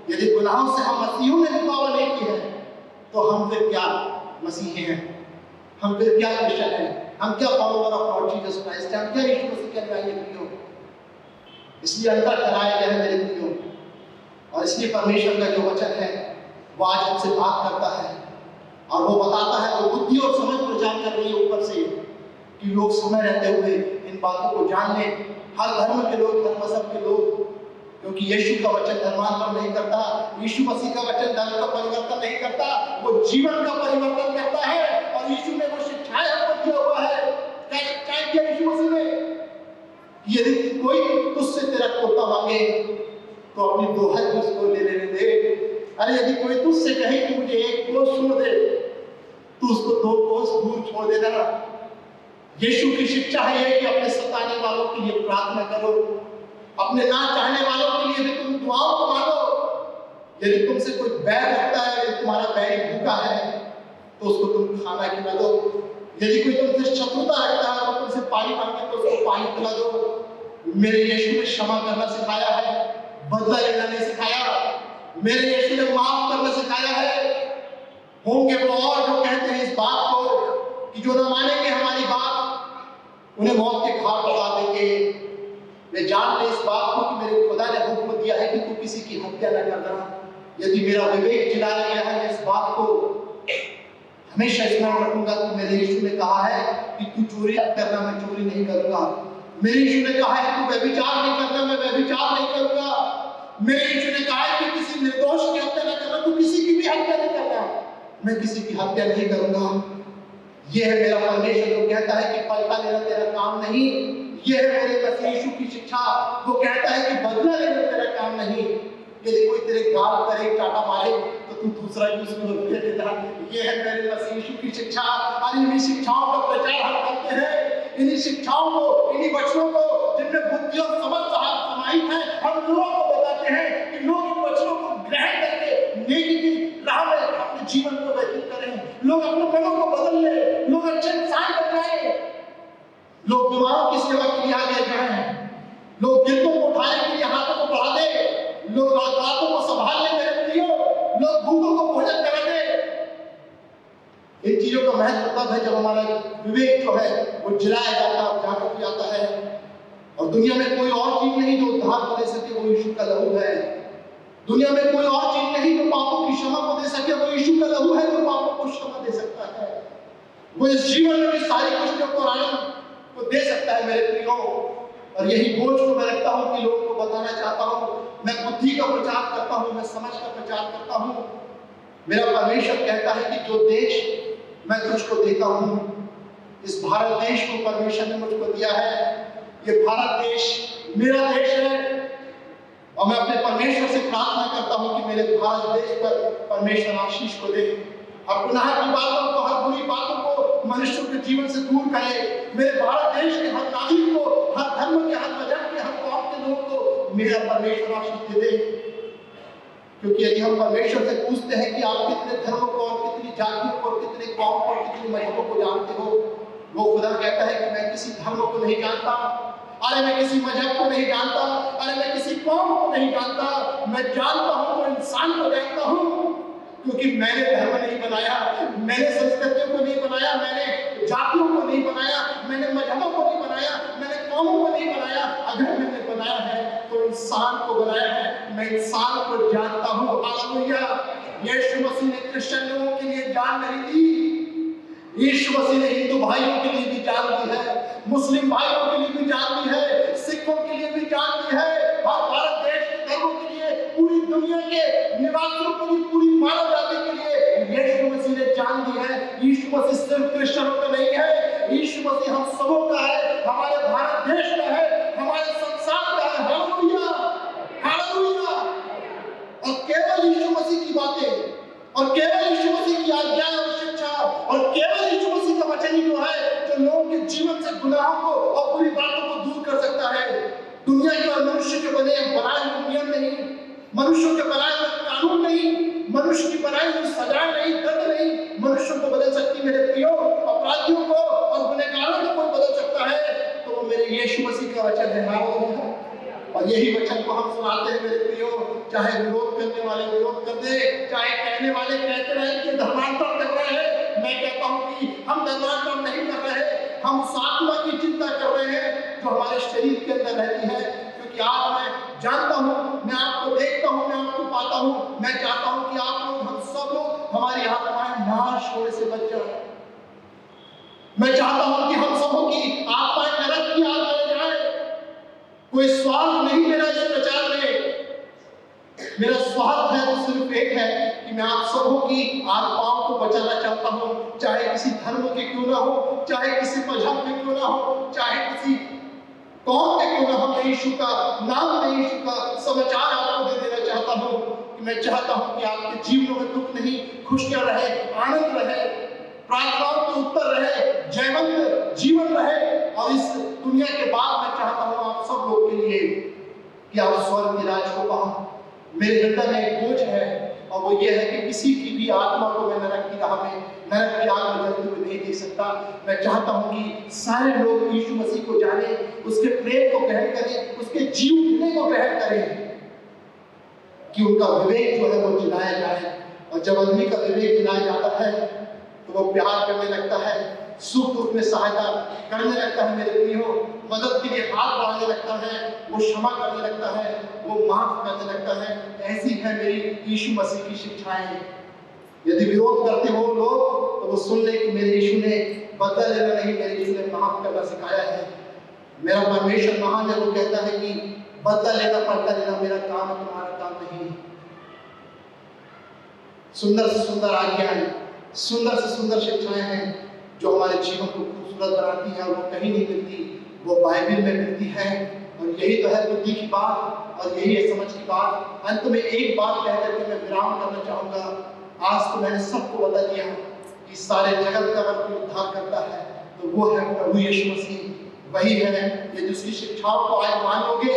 यदि गुनाहों से हम मसीहों ने भी पावर नहीं की है, तो हम फिर क्या मसीही हैं? हम फिर क्या क्रिश्चियन हैं? हम क्या follower of Lord Jesus Christ हैं? हम क्या यीशु मसीह के अनुयायी हैं प्रियो? इसलिए अंतर कराया गया है मेरे प्रियो। और इसलिए परमेश्वर का जो वचन है वो आज हमसे बात करता है और वो बताता है, वो बुद्धि और समझ प्रचार कर रही है ऊपर से, कि लोग समय रहते हुए इन बातों को जान लें। हर धर्म के लोग, हर मजहब के लोग, क्योंकि यीशु का वचन धर्मांतरण नहीं करता, यीशु मसीह का वचन धर्म का परिवर्तन नहीं करता, वो जीवन का परिवर्तन करता है। और यीशु ने वो शिक्षाएं हमको दिया हुआ है। क्या शिक्षाएं दिया यीशु मसीह ने? यदि कोई तुझसे तेरा कोता मांगे तो अपनी 2 हाथ उसको ले लेने दे। अरे यदि कोई तुझसे कहे कि मुझे 1 कोस छोड़ दे, तो उसको 2 कोस दूर छोड़ दे देना। यीशु की शिक्षा है कि अपने सताने वालों के लिए प्रार्थना करो, अपने ना चाहने वालों के लिए भी तुम दुआओं को मांगो। यदि तुमसे कोई बैर रखता है, यदि तुम्हारा बैरी भूखा है, तो उसको तुम खाना खिला दो। यदि कोई तुमसे शत्रुता रखता है तो तुमसे पानी मांगे तो उसको पानी पिला दो। मेरे यीशु ने क्षमा करना सिखाया है, बदला लेना नहीं सिखाया। मेरे यीशु ने माफ करना सिखाया है। होंगे वो और जो कहते हैं इस बात को कि जो न मानेंगे हमारी बात, उन्हें मौत के घाट लगा देंगे। वे जान ले इस बात को कि मेरे खुदा ने हुक्म दिया है कि तू किसी की हत्या न करना। यदि मेरा विवेक जिला गया है, मैं इस बात को हमेशा स्मरण रखूंगा कि मेरे यीशु ने कहा है कि तू चोरी करना, मैं चोरी नहीं करूंगा। मेरे यीशु ने कहा है तू व्यभिचार नहीं करना, मैं व्यभिचार नहीं करूंगा। मेरे यीशु ने कहा है कि किसी निर्दोष की हत्या न करना, तू किसी की भी हत्या नहीं करना, मैं किसी की हत्या नहीं करूंगा। यह है मेरा परमेश्वर जो कहता है कि पलटा लेना तेरा काम नहीं। यह है मेरे मसीह यीशु की शिक्षा, वो कहता है कि बदला लेना तेरा काम नहीं। यदि कोई तेरे गाल पर एक चाटा मारे तो तू दूसरा भी उसमें फेंक देना। यह है मेरे मसीह यीशु की शिक्षा। और इन्हीं शिक्षाओं का प्रचार हम करते हैं, इन्हीं शिक्षाओं को, इन्हीं वचनों को जिनमें बुद्धि और समझ समाहित है, हम लोगों को बताते हैं कि लोग इन वचनों को ग्रहण करके नेकी की राह में अपने लोग बीमारों की सेवा के लिए आगे बढ़े हैं, लोग गिरतों को उठाने के लिए हाथों को बढ़ा दे, लोग रातों को संभाल ले मेरे प्रियो, लोग भूखों को भोजन करा दे। इन चीजों का महत्व तब है जब हमारा विवेक जो है वो जलाया जाता है, जागरूक जाता है। और दुनिया में कोई और चीज नहीं जो उद्धार को दे सके, वो यीशु का लहू है। दुनिया में कोई और चीज नहीं जो पापों की क्षमा को दे सके, वो यीशु का लहू है जो पापों को क्षमा दे सकता है। वो इस जीवन में भी सारी खुशियों को आनंद को दे सकता है मेरे प्रियो। और यही बोझ को मैं रखता हूँ कि लोगों को बताना चाहता हूँ। मैं बुद्धि का प्रचार करता हूँ, मैं समझ का प्रचार करता हूँ। मेरा परमेश्वर कहता है कि जो देश मैं तुझको देता हूँ, इस भारत देश को परमेश्वर ने मुझको दिया है। ये भारत देश मेरा देश है और मैं अपने परमेश्वर से प्रार्थना करता हूँ कि मेरे भारत देश पर परमेश्वर आशीष को दे। हर गुनाह की बातों को, हर बुरी बातों को मनुष्यों के जीवन से दूर करे। मेरे भारत देश के हर नागरिक को, हर धर्म के, हर मजहब के, हर कौम के लोग को मेरा परमेश्वर आशीष दे। क्योंकि यदि हम परमेश्वर से पूछते हैं कि आप कितने धर्मों को और कितनी जातियों को और कितने कौम को और कितने मजहबों को जानते हो, वो खुदा कहता है कि मैं किसी धर्म को नहीं जानता, अरे मैं किसी मजहब को नहीं जानता, अरे मैं किसी कौम को नहीं जानता, मैं जानता हूं तो इंसान को जानता हूं। क्योंकि मैंने धर्म नहीं बनाया, मैंने संस्कृतियों को नहीं बनाया, मैंने जातियों को नहीं बनाया, मैंने मजहबों को नहीं बनाया, मैंने कौमों को नहीं बनाया। अगर मैंने बनाया है तो इंसान को बनाया है, मैं इंसान को जानता हूं। हालेलुया। यीशु मसीह ने क्रिश्चियन लोगों के लिए जान नहीं दी, यीशु मसीह ने हिंदू भाइयों के लिए भी जान दी है, मुस्लिम भाइयों के लिए भी जान दी है, सिखों के लिए भी जान दी है, हर भारत देश के धर्मों के लिए, पूरी दुनिया के निवासियों के लिए, पूरी मानव जाति के लिए यीशु मसीह ने जान दी है। यीशु मसीह सिर्फ क्रिश्चियनों का नहीं है, यीशु मसीह हम सबों का है, हमारे भारत देश का है, हमारे संसार का है। Hallelujah, hallelujah. और केवल यीशु मसीह की बातें और केवल यीशु मसीह की आज्ञा और शिक्षा और केवल यीशु मसीह का वचन ही जो है जो लोगों के जीवन से गुनाहों को और बुरी बातों को दूर कर सकता है। दुनिया के और मनुष्य के बनाए हुए नियम नहीं, मनुष्यों के बनाए हुए कानून नहीं, मनुष्य की बनाई हुई सजा नहीं, दंड नहीं मनुष्यों को बदल सकती। मेरे प्रियो, अपराधियों को और गुनहगारों को कोई बदल सकता है तो वो मेरे यीशु मसीह का वचन है। हालेलुया। और यही वचन को हम सुनाते हैं मेरे प्रियो। चाहे विरोध करने वाले विरोध कर दे, चाहे कहने वाले कहते रहे कि धर्मांतर कर रहे हैं, मैं कहता हूं कि हम धर्मांतर नहीं कर रहे, हम उस आत्मा की चिंता कर रहे हैं जो हमारे शरीर के अंदर रहती है। क्योंकि आज मैं जानता हूं, मैं आपको देखता हूं, मैं आपको पाता हूं, मैं चाहता हूं कि आप लोग, हम सब लोग, हमारी आत्माएं नाश होने से बच जाए। मैं चाहता हूं कि हम सबों की आत्माएं नरक की आग में जाए। कोई स्वार्थ नहीं मेरा इस प्रचार में, मेरा स्वार्थ है तो सिर्फ एक है कि मैं आप सबों की आत्माओं को बचाना चाहता हूं। चाहे किसी धर्म के क्यों ना हो, चाहे किसी मजहब के क्यों ना हो, चाहे किसी कौम के क्यों ना हो, मैं यीशु का नाम, मैं यीशु का समाचार आपको दे देना चाहता हूं। कि मैं चाहता हूं कि आपके जीवनों में दुख नहीं, खुशियां रहे, आनंद रहे, प्रार्थनाओं के उत्तर रहे, जयवंत जीवन रहे। और इस दुनिया के बाद मैं चाहता हूं आप सब लोग के लिए कि आप स्वर्ग के राज को पाओ। मेरे हृदय में एक बोझ है और वो ये है कि किसी की भी आत्मा को मैं नरक की राह में, नरक की आग में जलते हुए नहीं देख सकता। मैं चाहता हूं कि सारे लोग यीशु मसीह को जाने, उसके प्रेम को ग्रहण करें, उसके जीवन को ग्रहण करें, कि उनका विवेक जो है वो जलाया जाए। और जब आदमी का विवेक जलाया जाता है तो वो प्यार करने लगता है, सुख दुख में सहायता करने लगता है मेरे प्रियो, मदद के लिए हाथ बढ़ाने लगता है, वो क्षमा करने लगता है, वो माफ करने लगता है। ऐसी है मेरी यीशु मसीह की शिक्षाएं। यदि विरोध करते हो लोग तो वो सुन ले कि मेरे यीशु ने बदला लेना नहीं, मेरे यीशु ने माफ करना सिखाया है। मेरा परमेश्वर महान है, वो कहता है कि बदला लेना पड़ता लेना मेरा काम है, तुम्हारा काम नहीं। सुंदर से सुंदर आज्ञाएं, सुंदर से सुंदर शिक्षाएं हैं जो हमारे जीवन को खूबसूरत बनाती है और वो कहीं नहीं मिलती, वो बाइबल में मिलती है। और यही तो है बुद्धि की बात और यही है समझ की बात। अंत में एक बात कहकर के मैं विराम करना चाहूंगा। आज तो मैंने सबको बता दिया कि सारे जगत का अगर कोई उद्धार करता है तो वो है प्रभु यीशु मसीह। वही है, ये जिसकी शिक्षाओं को आज मान लोगे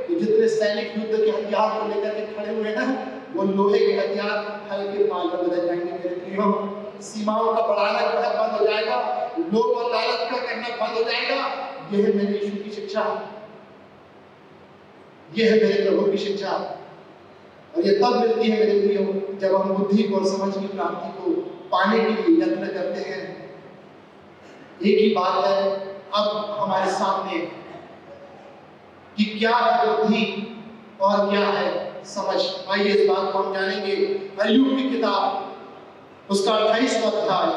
कि जितने सैनिक युद्ध के हथियार को लेकर के खड़े हुए हैं वो लोहे के हथियार हल्के माल में बदल जाएंगे मेरे प्रियो। सीमाओं का बढ़ाना जो है बंद हो जाएगा, लोग अदालत का करना बंद हो जाएगा, यह है मेरे यीशु की शिक्षा, यह है मेरे प्रभु की शिक्षा। और ये तब मिलती है मेरे प्रियो जब हम बुद्धि और समझ की प्राप्ति को पाने के लिए यत्न करते हैं। एक ही बात है अब हमारे सामने कि क्या है बुद्धि और क्या है समझ। आइए इस बात को हम जानेंगे। अय्यूब की किताब उसका 28वां अध्याय,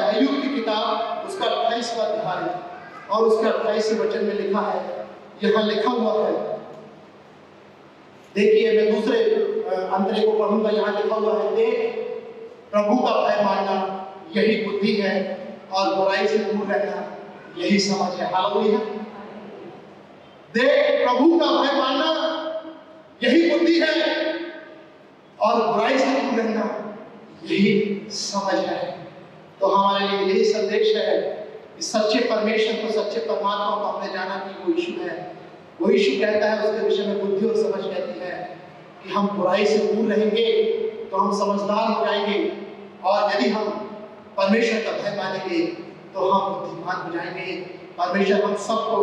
अय्यूब की किताब उसका 28वां अध्याय और उसके 28वें वचन में लिखा है, यहाँ लिखा हुआ है, देखिए मैं दूसरे अंतरे को पढ़ूंगा। यहाँ लिखा हुआ है, देख प्रभु का भय मानना यही बुद्धि है और बुराई से दूर रहना यही समझ है। हालेलुया। देख प्रभु का भय मानना यही बुद्धि है और बुराई से दूर रहना यही समझ है। तो हमारे लिए यही संदेश है कि सच्चे परमेश्वर को, सच्चे परमात्मा को हमने जाना कि वो यीशु है। वो यीशु कहता है, उसके विषय में बुद्धि और समझ कहती है कि हम बुराई से दूर रहेंगे तो हम समझदार हो जाएंगे, और यदि हम परमेश्वर का भय मानेंगे तो हम बुद्धिमान हो जाएंगे। परमेश्वर हम सबको,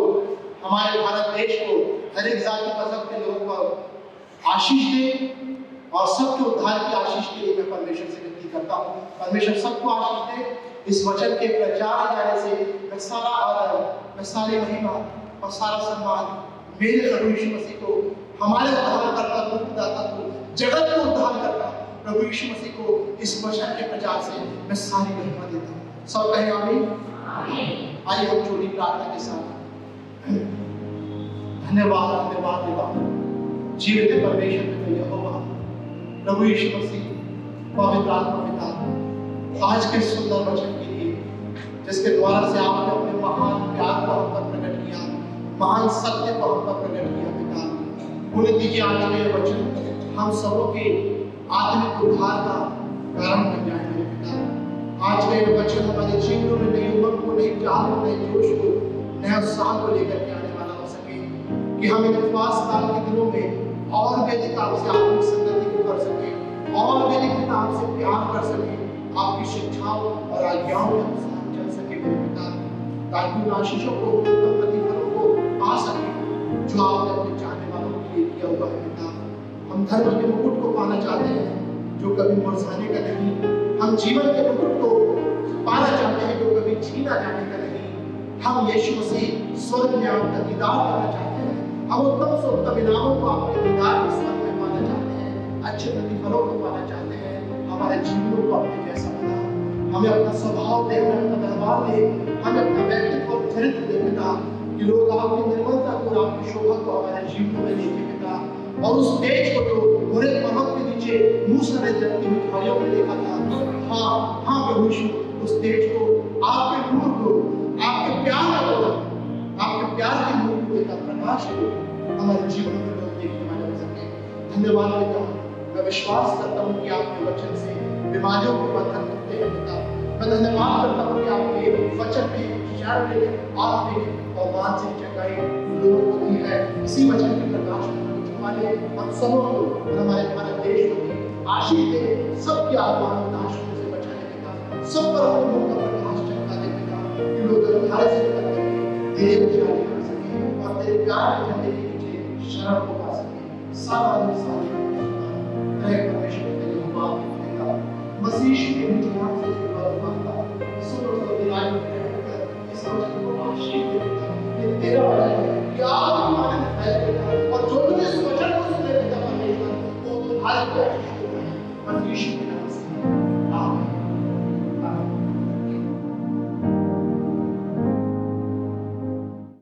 हमारे भारत देश को, हर एक जाति मजहब के लोगों को आशीष दे, और सबके उद्धार की आशीष के लिए मैं परमेश्वर से विनती करता हूँ। परमेश्वर सबको आशीष दे। इस वचन के प्रचार जाने से मैं सारा आदर, मैं सारी महिमा और सारा सम्मान मेरे प्रभु यीशु मसीह को, हमारे उद्धारकर्ता, मुक्तिदाता को, जगत को उद्धार करता प्रभु यीशु मसीह को, इस वचन के प्रचार से मैं सारी महिमा देता हूँ। सब कहें आमीन। आइए हम छोटी प्रार्थना के साथ। धन्यवाद धन्यवाद देता हूँ जीवित परमेश्वर में यहोवा प्रभु यीशु मसीह, पवित्र आत्मा पिता, आज के सुंदर वचन के लिए जिसके द्वारा से आपने अपने महान प्यार को हम पर प्रकट किया, महान सत्य को हम पर प्रकट किया पिता। पुण्य दीजिए आज का यह वचन हम सबों के आत्मिक उद्धार का कारण बन जाए मेरे पिता। आज का यह वचन हमारे जीवनों में नई उमंग को, नई चाह को, नए जोश को, नया उत्साह को लेकर के आने वाला हो सके, कि हम इन उपवास काल के दिनों में और भी अधिक आपसे आत्मिक संगति को कर सके, और भी अधिक आपसे प्यार कर सके, आपकी शिक्षाओं और आज्ञाओं के अनुसार चल सके मेरे पिता, ताकि उन आशीषों को, उत्तम प्रतिफलों को पा सके जो आपने अपने चाहने वालों के लिए किया हुआ है पिता। हम धर्म के मुकुट को पाना चाहते हैं जो कभी मुरझाने का नहीं। हम जीवन के मुकुट को पाना चाहते हैं जो कभी छीना जाने का नहीं। हम यीशु मसीह स्वर्ग में आपका दीदार करना चाहते हैं। हम उत्तम से उत्तम इनामों को अपने दीदार के स्वर्ग में पाना चाहते हैं, अच्छे प्रतिफलों को पाना चाहते हैं। हमारे जीवनों को अपने जैसा बना, हमें अपना स्वभाव दे, हमें अपना व्यवहार दे, हमें अपना व्यक्तित्व और चरित्र दे पिता, कि लोग आपकी निर्मलता को और आपकी शोभा को हमारे जीवन में देखें पिता। और उस तेज को जो बुरे पर्वत के नीचे मूसा ने जलती हुई खाइयों में देखा था, हाँ प्रभु यीशु, उस तेज को, आपके नूर को, आपके प्यार को, आपके प्यार के नूर को, एक प्रकाश को हमारे जीवन में लोग देखने वाले हो सके। धन्यवाद देता हूँ। मैं विश्वास करता हूँ कि आपके वचन से बीमारियों को बंधन करते हैं पिता। मैं धन्यवाद करता हूँ कि आपके वचन में शारीरिक, आत्मिक और मानसिक चंगाई लोगों को दी है। इसी वचन के प्रकाश में वाले हम सबों को और हमारे भारत देश को भी आशीष दे, सबकी आत्माओं को नाश होने से बचाने पिता, सब पर अपने मुंह का प्रकाश चमका दे पिता, कि लोग अंधकार से निकल करके तेरे उजाले कर सके और तेरे प्यार के झंडे के नीचे शरण को पा सके। सारा परमेश्वर तेरे बाप की पिता मसीह के नीचे नाम से मांगता सुनो तो दिलाए इस वचन को आशीष दे पिता, कि तेरा वचन है कि आप हमारे है पिता, और जो तुझे इस वचन को सुने पिता परमेश्वर, वो तुम्हारे को आशीष देता है। मसीह के नाम से